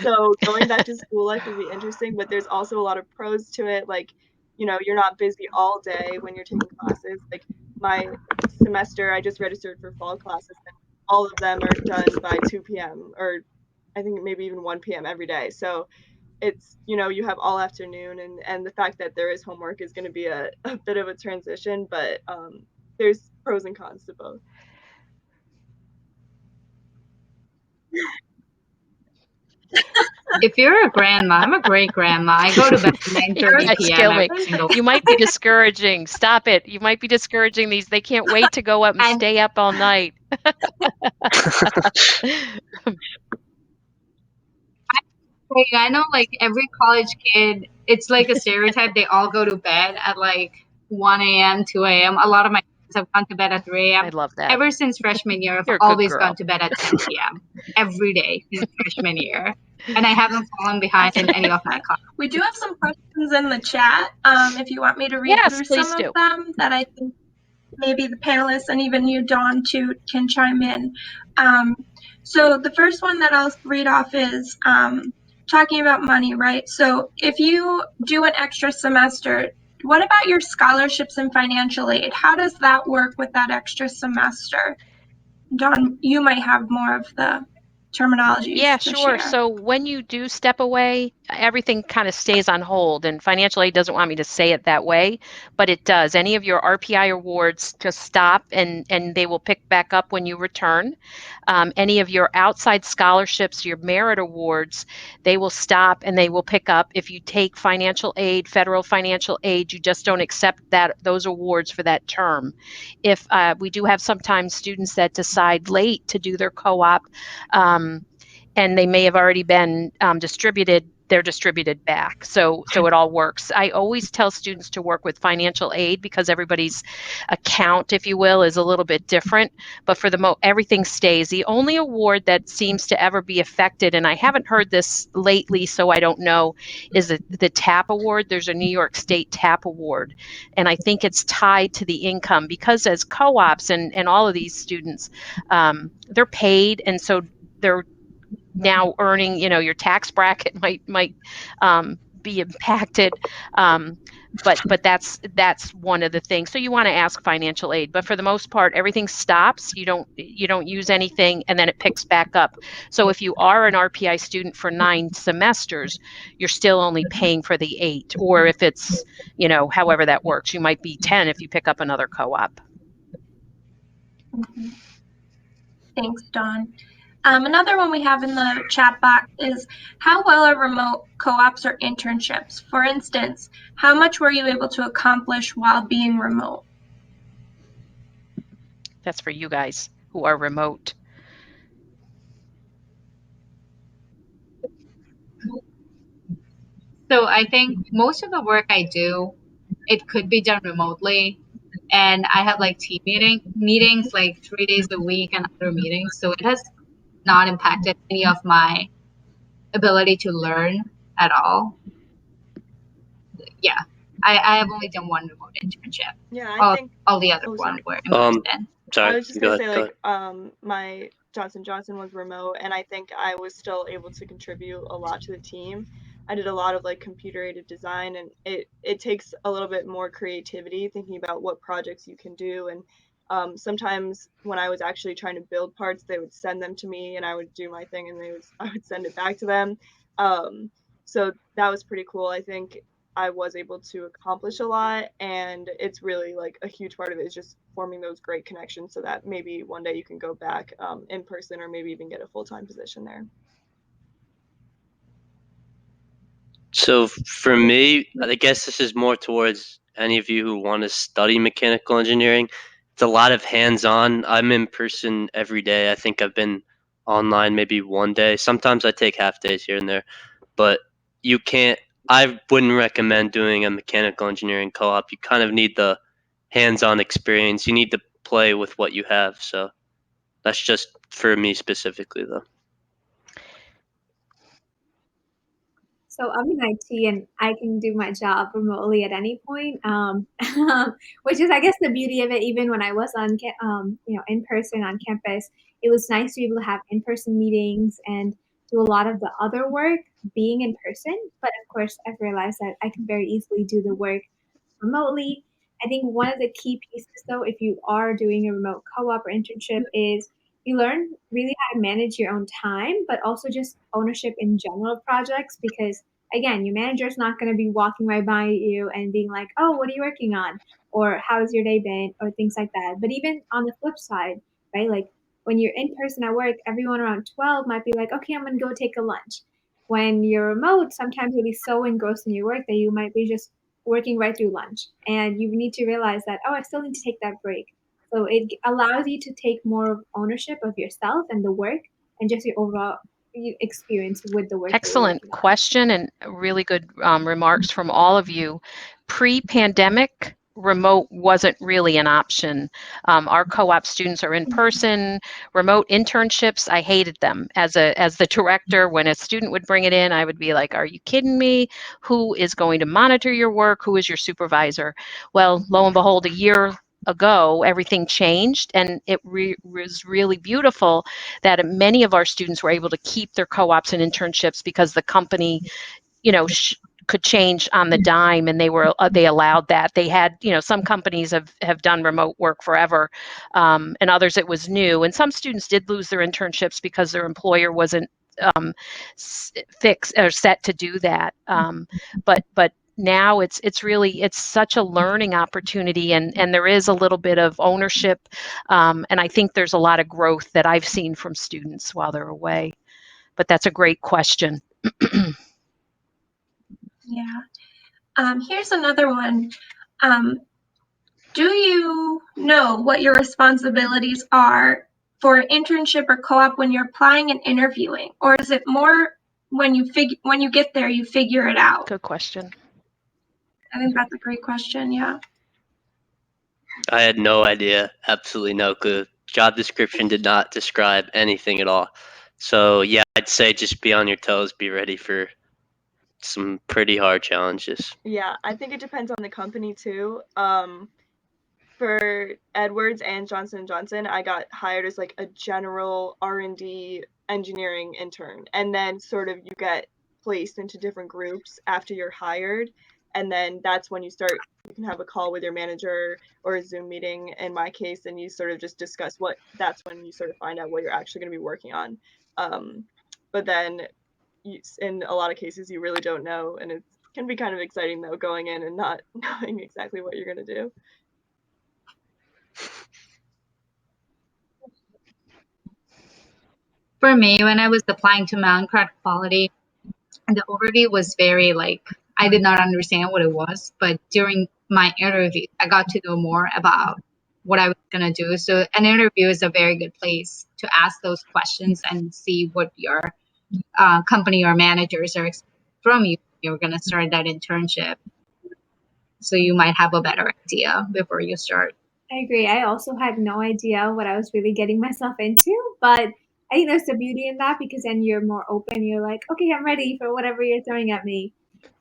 So going back to school life will be interesting, but there's also a lot of pros to it. Like, you're not busy all day when you're taking classes. Like my semester, I just registered for fall classes, and all of them are done by 2 p.m. or I think maybe even 1 p.m. every day. So it's, you have all afternoon, and the fact that there is homework is going to be a bit of a transition, but there's pros and cons to both. If you're a grandma, I'm a great grandma. I go to bed at 9:30 Guys, p.m. kill every me. single You might be discouraging. Stop it. You might be discouraging these. They can't wait to go up and and stay up all night. I know like every college kid, it's like a stereotype. They all go to bed at like 1 a.m., 2 a.m. A lot of my I've gone to bed at 3 I a.m. love that. Ever since freshman year, I've You're a good always girl. gone to bed at 10 p.m. every day since freshman year. And I haven't fallen behind in any of my classes. We do have some questions in the chat. If you want me to read Yes, through please some do. of them that I think maybe the panelists and even you, Dawn, too, can chime in. So the first one that I'll read off is talking about money, right? So if you do an extra semester, what about your scholarships and financial aid? How does that work with that extra semester? Dawn, you might have more of the terminologies Yeah, to sure. share. So when you do step away, everything kind of stays on hold, and financial aid doesn't want me to say it that way, but it does. Any of your RPI awards just stop and they will pick back up when you return. Any of your outside scholarships, your merit awards, they will stop and they will pick up. If you take financial aid, federal financial aid, you just don't accept those awards for that term. If we do have sometimes students that decide late to do their co-op, and they may have already been distributed, they're distributed back. So it all works. I always tell students to work with financial aid because everybody's account, if you will, is a little bit different. But for everything stays. The only award that seems to ever be affected, and I haven't heard this lately, so I don't know, is the TAP award. There's a New York State TAP award, and I think it's tied to the income because as co-ops and all of these students, they're paid, and so they're now earning, your tax bracket might be impacted. But that's one of the things. So you want to ask financial aid, but for the most part, everything stops. You don't use anything, and then it picks back up. So if you are an RPI student for 9 semesters, you're still only paying for the 8, or if it's, however that works, you might be 10 if you pick up another co-op. Mm-hmm. Thanks, Dawn. Another one we have in the chat box is how well are remote co-ops or internships? For instance, how much were you able to accomplish while being remote? That's for you guys who are remote. So I think most of the work I do, it could be done remotely. And I have like team meetings like 3 days a week and other meetings. So it has not impacted any of my ability to learn at all. Yeah. I have only done one remote internship. Yeah, I think all the other ones were in person. I was just go gonna ahead, say my Johnson Johnson was remote, and I think I was still able to contribute a lot to the team. I did a lot of like computer aided design, and it takes a little bit more creativity thinking about what projects you can do. And sometimes when I was actually trying to build parts, they would send them to me, and I would do my thing, and I would send it back to them. So that was pretty cool. I think I was able to accomplish a lot, and it's really like a huge part of it is just forming those great connections so that maybe one day you can go back in person or maybe even get a full-time position there. So for me, I guess this is more towards any of you who want to study mechanical engineering. It's a lot of hands-on. I'm in person every day. I think I've been online maybe one day. Sometimes I take half days here and there, but you can't. I wouldn't recommend doing a mechanical engineering co-op. You kind of need the hands-on experience. You need to play with what you have. So that's just for me specifically, though. So I'm in IT and I can do my job remotely at any point, which is, I guess, the beauty of it. Even when I was on, in person on campus, it was nice to be able to have in-person meetings and do a lot of the other work being in person. But of course, I've realized that I can very easily do the work remotely. I think one of the key pieces, though, if you are doing a remote co-op or internship, is you learn really how to manage your own time, but also just ownership in general of projects. Because again, your manager's not going to be walking right by you and being like, "Oh, what are you working on?" or "How's your day been?" or things like that. But even on the flip side, right? Like when you're in person at work, everyone around 12 might be like, "Okay, I'm going to go take a lunch." When you're remote, sometimes you'll be so engrossed in your work that you might be just working right through lunch. And you need to realize that, oh, I still need to take that break. So it allows you to take more ownership of yourself and the work and just your overall experience with the work that you're Excellent working on. question and really good remarks from all of you. Pre-pandemic, remote wasn't really an option. Our co-op students are in person. Remote internships, I hated them. As the director, when a student would bring it in, I would be like, are you kidding me? Who is going to monitor your work? Who is your supervisor? Well, lo and behold, a year ago, everything changed, and it was really beautiful that many of our students were able to keep their co-ops and internships because the company, could change on the dime, and they allowed that. They had, some companies have done remote work forever, and others it was new. And some students did lose their internships because their employer wasn't fixed or set to do that. But now it's such a learning opportunity, and there is a little bit of ownership, and I think there's a lot of growth that I've seen from students while they're away. But that's a great question. Yeah. Here's another one. Do you know what your responsibilities are for an internship or co-op when you're applying and interviewing, or is it more when you get there you figure it out? Good question. I think that's a great question. Yeah. I had no idea, absolutely no clue. Job description did not describe anything at all. So yeah, I'd say just be on your toes, be ready for some pretty hard challenges. Yeah, I think it depends on the company too. For Edwards and Johnson & Johnson, I got hired as like a general R&D engineering intern, and then sort of you get placed into different groups after you're hired, and then that's when you can have a call with your manager or a Zoom meeting in my case, and you sort of just discuss that's when you sort of find out what you're actually going to be working on. But then in a lot of cases you really don't know, and it can be kind of exciting though, going in and not knowing exactly what you're going to do. For me, when I was applying to Mountain Credit Quality, the overview was very I did not understand what it was, but during my interview, I got to know more about what I was going to do. So an interview is a very good place to ask those questions and see what your company or managers are expecting from you. You're going to start that internship. So you might have a better idea before you start. I agree. I also had no idea what I was really getting myself into, but I think there's the beauty in that because then you're more open. You're like, okay, I'm ready for whatever you're throwing at me.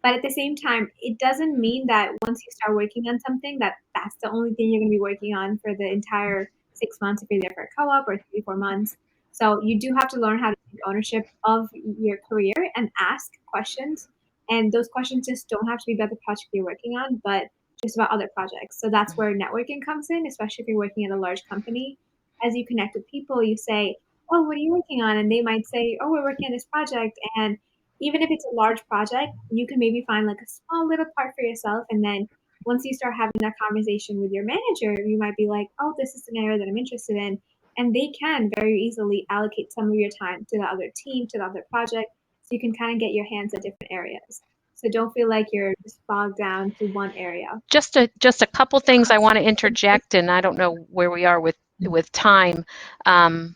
But at the same time, it doesn't mean that once you start working on something, that's the only thing you're going to be working on for the entire 6 months if you're there for a co-op or 3-4 months. So you do have to learn how to take ownership of your career and ask questions. And those questions just don't have to be about the project you're working on, but just about other projects. So that's where networking comes in, especially if you're working at a large company. As you connect with people, you say, oh, what are you working on? And they might say, oh, we're working on this project. And even if it's a large project, you can maybe find like a small little part for yourself. And then once you start having that conversation with your manager, you might be like, oh, this is an area that I'm interested in. And they can very easily allocate some of your time to the other team, to the other project. So you can kind of get your hands at different areas. So don't feel like you're just bogged down to one area. Just a couple things I want to interject, and I don't know where we are with time, and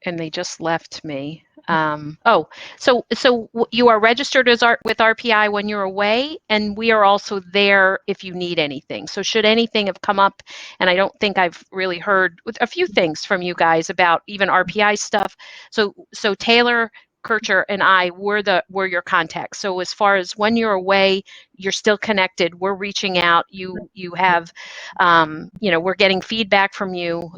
they just left me. So you are registered with RPI when you're away, and we are also there if you need anything. So should anything have come up, and I don't think I've really heard a few things from you guys about even RPI stuff. So Taylor Kircher and I were your contacts. So as far as when you're away, you're still connected. We're reaching out. You have, we're getting feedback from you.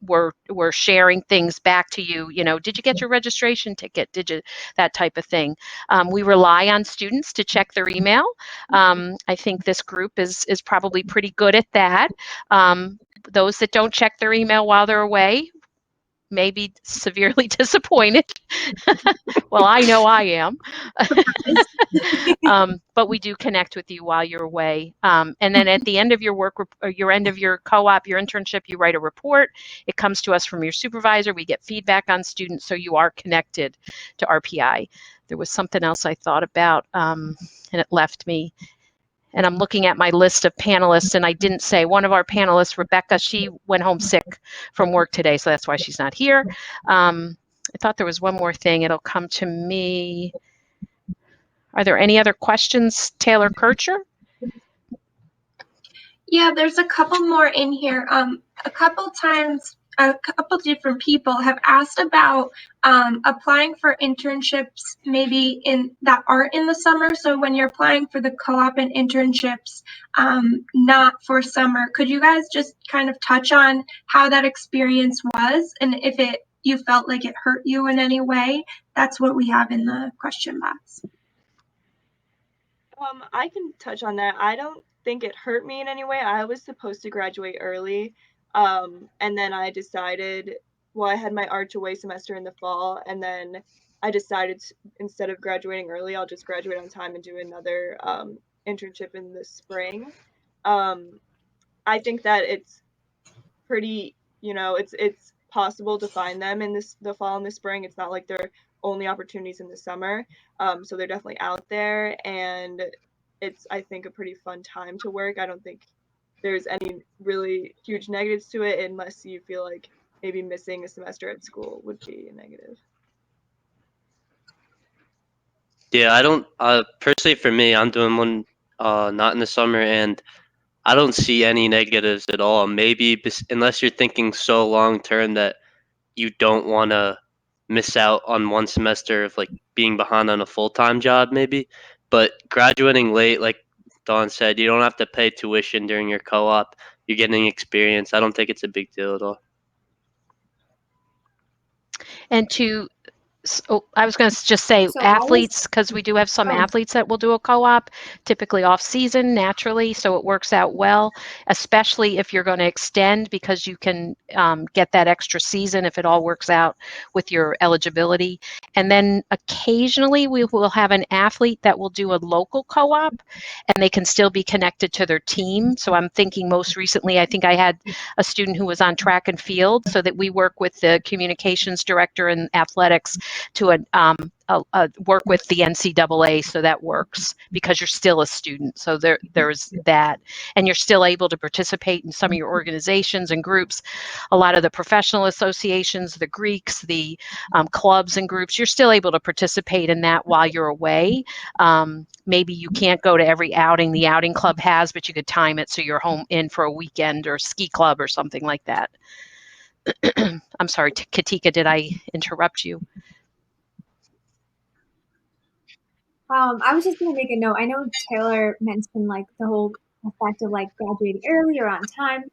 We're sharing things back to you. Did you get your registration ticket? Did you, that type of thing? We rely on students to check their email. I think this group is probably pretty good at that. Those that don't check their email while they're away may be severely disappointed. Well, I know I am. But we do connect with you while you're away. And then at the end of your work, or your end of your co-op, your internship, you write a report. It comes to us from your supervisor. We get feedback on students, so you are connected to RPI. There was something else I thought about, and it left me. And I'm looking at my list of panelists, and I didn't say one of our panelists, Rebecca, she went home sick from work today, so that's why she's not here. I thought there was one more thing. It'll come to me. Are there any other questions, Taylor Kircher? Yeah, there's a couple more in here. A couple times, a couple different people have asked about applying for internships maybe that aren't in the summer. So when you're applying for the co-op and internships, not for summer, could you guys just kind of touch on how that experience was and if you felt like it hurt you in any way? That's what we have in the question box. I can touch on that. I don't think it hurt me in any way. I was supposed to graduate early, and then I decided, well, I had my Arch Away semester in the fall, and then I decided instead of graduating early, I'll just graduate on time and do another internship in the spring. I think that it's pretty, it's possible to find them in the fall and the spring. It's not like they're only opportunities in the summer. So they're definitely out there, and it's, I think, a pretty fun time to work. I don't think there's any really huge negatives to it unless you feel like maybe missing a semester at school would be a negative. Yeah, I don't. Personally, for me, I'm doing one not in the summer, and I don't see any negatives at all. Maybe unless you're thinking so long term that you don't want to miss out on one semester of like being behind on a full-time job, maybe. But graduating late, like Dawn said, you don't have to pay tuition during your co-op. You're getting experience. I don't think it's a big deal at all. And I was going to just say So athletes, because we do have some athletes that will do a co-op, typically off season naturally, so it works out well, especially if you're going to extend, because you can get that extra season if it all works out with your eligibility. And then occasionally we will have an athlete that will do a local co-op, and they can still be connected to their team. So I'm thinking most recently, I think I had a student who was on track and field, so that we work with the communications director and athletics to work with the NCAA, so that works because you're still a student. So there's that, and you're still able to participate in some of your organizations and groups. A lot of the professional associations, the Greeks, the clubs and groups, you're still able to participate in that while you're away. Maybe you can't go to every outing the outing club has, but you could time it so you're home in for a weekend or ski club or something like that. I'm sorry, Katika, did I interrupt you? I was just gonna make a note. I know Taylor mentioned like the whole effect of like graduating early or on time.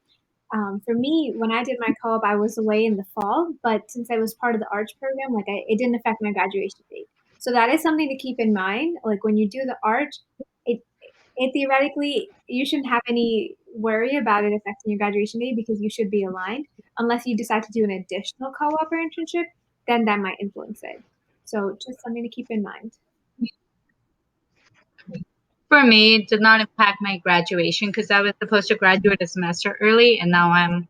For me, when I did my co-op, I was away in the fall, but since I was part of the Arch program, like it didn't affect my graduation date. So that is something to keep in mind. Like when you do the Arch, it theoretically you shouldn't have any worry about it affecting your graduation date because you should be aligned. Unless you decide to do an additional co-op or internship, then that might influence it. So just something to keep in mind. For me, it did not impact my graduation because I was supposed to graduate a semester early, and now I'm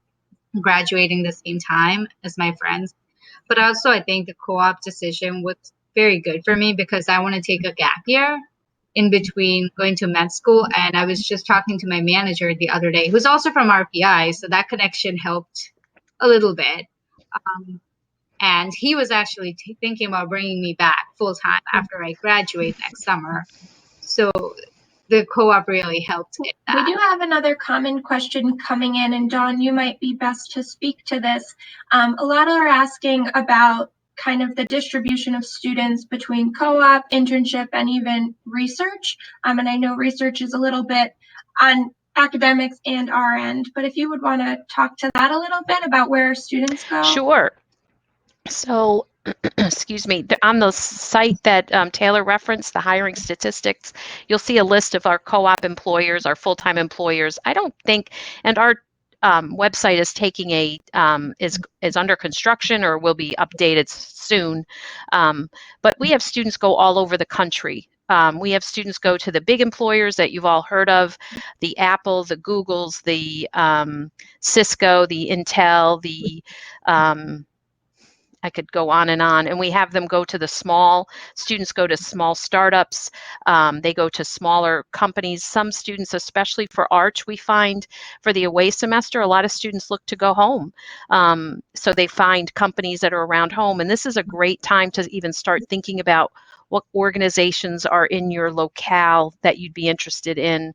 graduating the same time as my friends. But also, I think the co-op decision was very good for me because I want to take a gap year in between going to med school. And I was just talking to my manager the other day, who's also from RPI, so that connection helped a little bit. And he was actually thinking about bringing me back full time after I graduate next summer. So the co-op really helped in that. We do have another common question coming in, and Dawn, you might be best to speak to this. A lot are asking about kind of the distribution of students between co-op, internship, and even research. And I know research is a little bit on academics and our end, but if you would want to talk to that a little bit about where students go. Sure. So, excuse me, on the site that Taylor referenced, the hiring statistics, you'll see a list of our co-op employers, our full-time employers. I don't think, and our website is taking is under construction or will be updated soon. But we have students go all over the country. We have students go to the big employers that you've all heard of, the Apple, the Googles, the Cisco, the Intel, the I could go on, and we have them go to the students go to small startups, they go to smaller companies. Some students, especially for Arch, we find for the away semester, a lot of students look to go home. So they find companies that are around home, and this is a great time to even start thinking about what organizations are in your locale that you'd be interested in.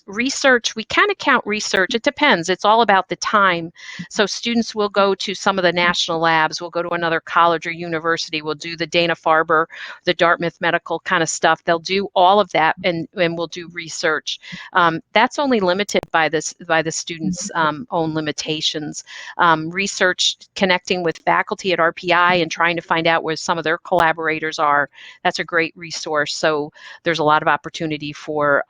Research, we kind of count research. It depends. It's all about the time. So students will go to some of the national labs, will go to another college or university, will do the Dana-Farber, the Dartmouth medical kind of stuff. They'll do all of that and we'll do research. That's only limited by the students' own limitations. Research, connecting with faculty at RPI and trying to find out where some of their collaborators are, that's a great resource. So there's a lot of opportunity for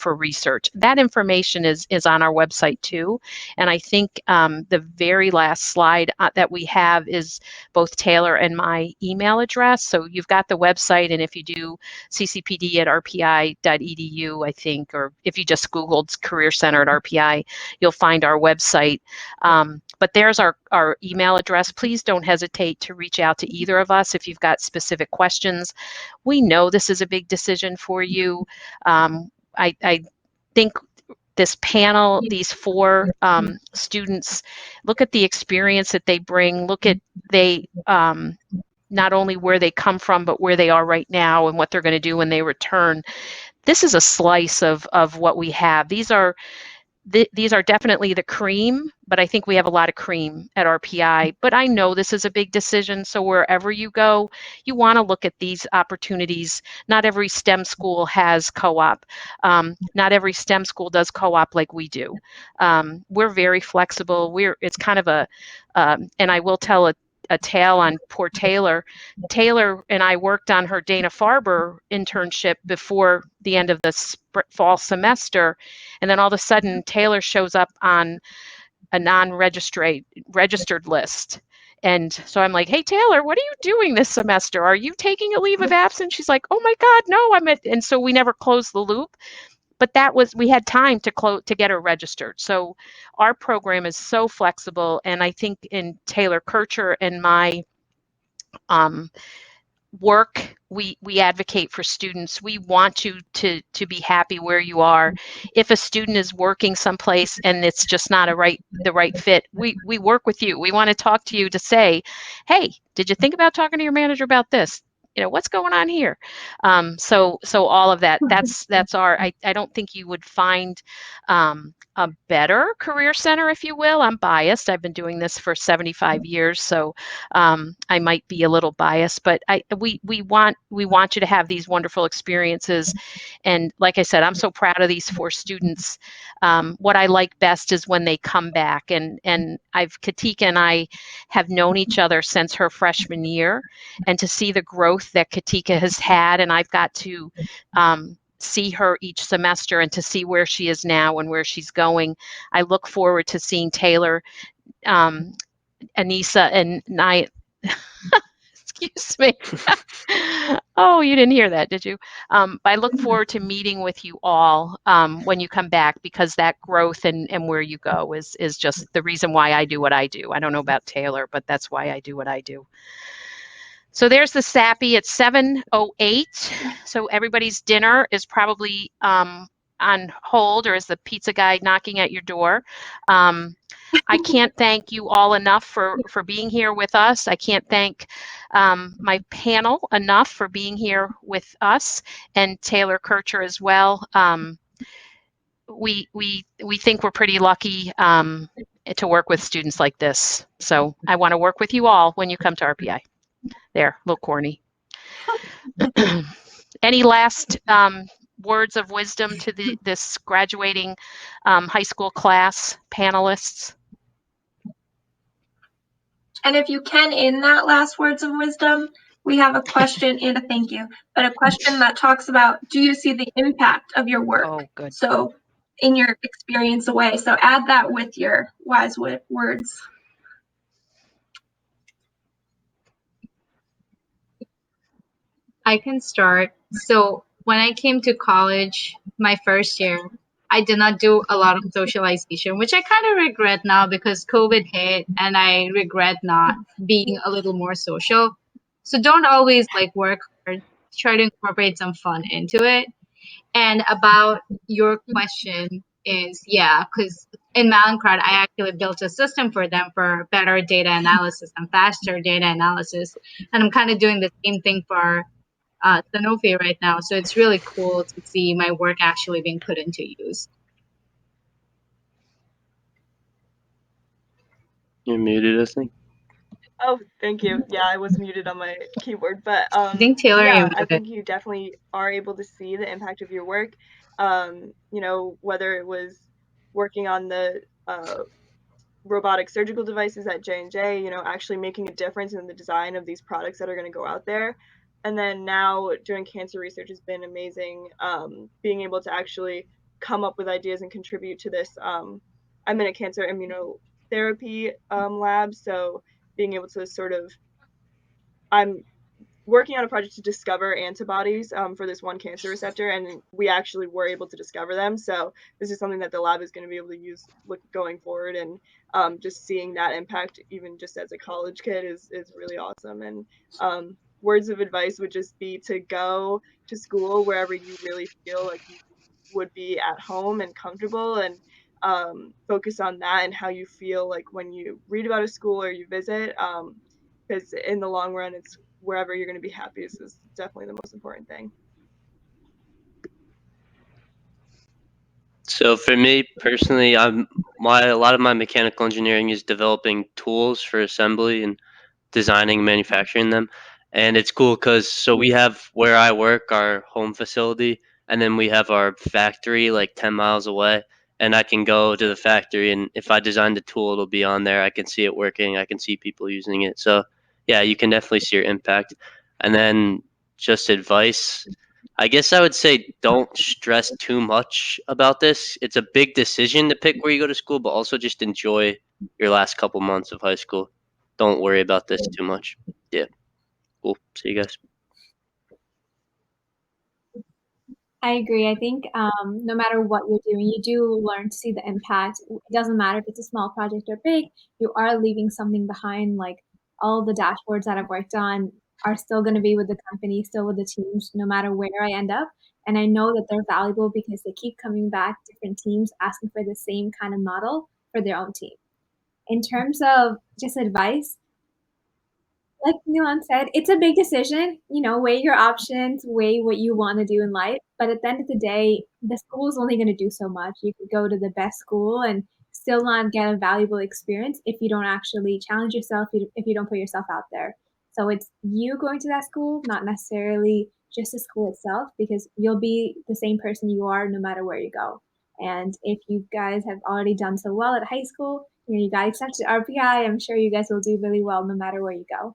research. That information is on our website too. And I think the very last slide that we have is both Taylor and my email address. So you've got the website, and if you do ccpd@rpi.edu, I think, or if you just Googled Career Center at RPI, you'll find our website. But there's our email address. Please don't hesitate to reach out to either of us if you've got specific questions. We know this is a big decision for you. I think this panel, these 4 students, look at the experience that they bring, look at not only where they come from, but where they are right now and what they're going to do when they return. This is a slice of what we have. These are definitely the cream, but I think we have a lot of cream at RPI. But I know this is a big decision, so wherever you go, you want to look at these opportunities. Not every STEM school has co-op. Not every STEM school does co-op like we do. We're very flexible. It's kind of and I will tell a tale on poor Taylor. Taylor and I worked on her Dana-Farber internship before the end of the fall semester. And then all of a sudden, Taylor shows up on a registered list. And so I'm like, hey, Taylor, what are you doing this semester? Are you taking a leave of absence? She's like, oh my God, no, and so we never closed the loop. But we had time to get her registered. So our program is so flexible. And I think in Taylor Kircher and my work, we advocate for students. We want you to be happy where you are. If a student is working someplace and it's just not the right fit, we work with you. We want to talk to you to say, hey, did you think about talking to your manager about this? What's going on here? So all of that, that's I don't think you would find a better career center, if you will. I'm biased. I've been doing this for 75 years, so I might be a little biased, but we want you to have these wonderful experiences. And like I said, I'm so proud of these 4 students. What I like best is when they come back, and Katika and I have known each other since her freshman year, and to see the growth that Katika has had, and I've got to see her each semester and to see where she is now and where she's going. I look forward to seeing Taylor, Anissa, and Nia. Excuse me. Oh, you didn't hear that, did you? I look forward to meeting with you all when you come back, because that growth and where you go is just the reason why I do what I do. I don't know about Taylor, but that's why I do what I do. So there's the SAPI at 7:08. So everybody's dinner is probably on hold, or is the pizza guy knocking at your door? I can't thank you all enough for being here with us. I can't thank my panel enough for being here with us, and Taylor Kircher as well. We think we're pretty lucky to work with students like this. So I want to work with you all when you come to RPI. There, a little corny. Any last words of wisdom to this graduating high school class panelists? And if you can, in that last words of wisdom, we have a question and a thank you, but a question that talks about, do you see the impact of your work? Oh, good. So in your experience away. So add that with your wise words. I can start. So when I came to college, my first year, I did not do a lot of socialization, which I kind of regret now because COVID hit, and I regret not being a little more social. So don't always work hard. Try to incorporate some fun into it. And about your question is, because in Malincrod, I actually built a system for them for better data analysis and faster data analysis. And I'm kind of doing the same thing for Sanofi right now. So it's really cool to see my work actually being put into use. You're muted, I think. Oh, thank you. Yeah, I was muted on my keyboard, but I think Taylor, yeah, you're I muted. think you definitely are able to see the impact of your work. You know, whether it was working on the robotic surgical devices at J&J, you know, actually making a difference in the design of these products that are going to go out there. And then now doing cancer research has been amazing. Being able to actually come up with ideas and contribute to this. I'm in a cancer immunotherapy lab, so being able to sort of, I'm working on a project to discover antibodies for this one cancer receptor, and we actually were able to discover them. So this is something that the lab is going to be able to use going forward, and just seeing that impact, even just as a college kid, is really awesome. And words of advice would just be to go to school wherever you really feel like you would be at home and comfortable, and focus on that and how you feel like when you read about a school or you visit. Because in the long run, it's wherever you're going to be happiest is definitely the most important thing. So for me personally, a lot of my mechanical engineering is developing tools for assembly and designing and manufacturing them. And it's cool because we have where I work, our home facility, and then we have our factory like 10 miles away. And I can go to the factory, and if I design the tool, it'll be on there. I can see it working. I can see people using it. So yeah, you can definitely see your impact. And then just advice. I guess I would say don't stress too much about this. It's a big decision to pick where you go to school, but also just enjoy your last couple months of high school. Don't worry about this too much. Yeah, cool. See you guys. I agree. I think no matter what you're doing, you do learn to see the impact. It doesn't matter if it's a small project or big, you are leaving something behind. Like all the dashboards that I've worked on are still going to be with the company, still with the teams, no matter where I end up. And I know that they're valuable because they keep coming back, different teams asking for the same kind of model for their own team. In terms of just advice, like Milan said, it's a big decision. You know, weigh your options, weigh what you want to do in life. But at the end of the day, the school is only going to do so much. You could go to the best school and still not get a valuable experience if you don't actually challenge yourself, if you don't put yourself out there. So it's you going to that school, not necessarily just the school itself, because you'll be the same person you are no matter where you go. And if you guys have already done so well at high school, you know, you got accepted RPI, I'm sure you guys will do really well no matter where you go.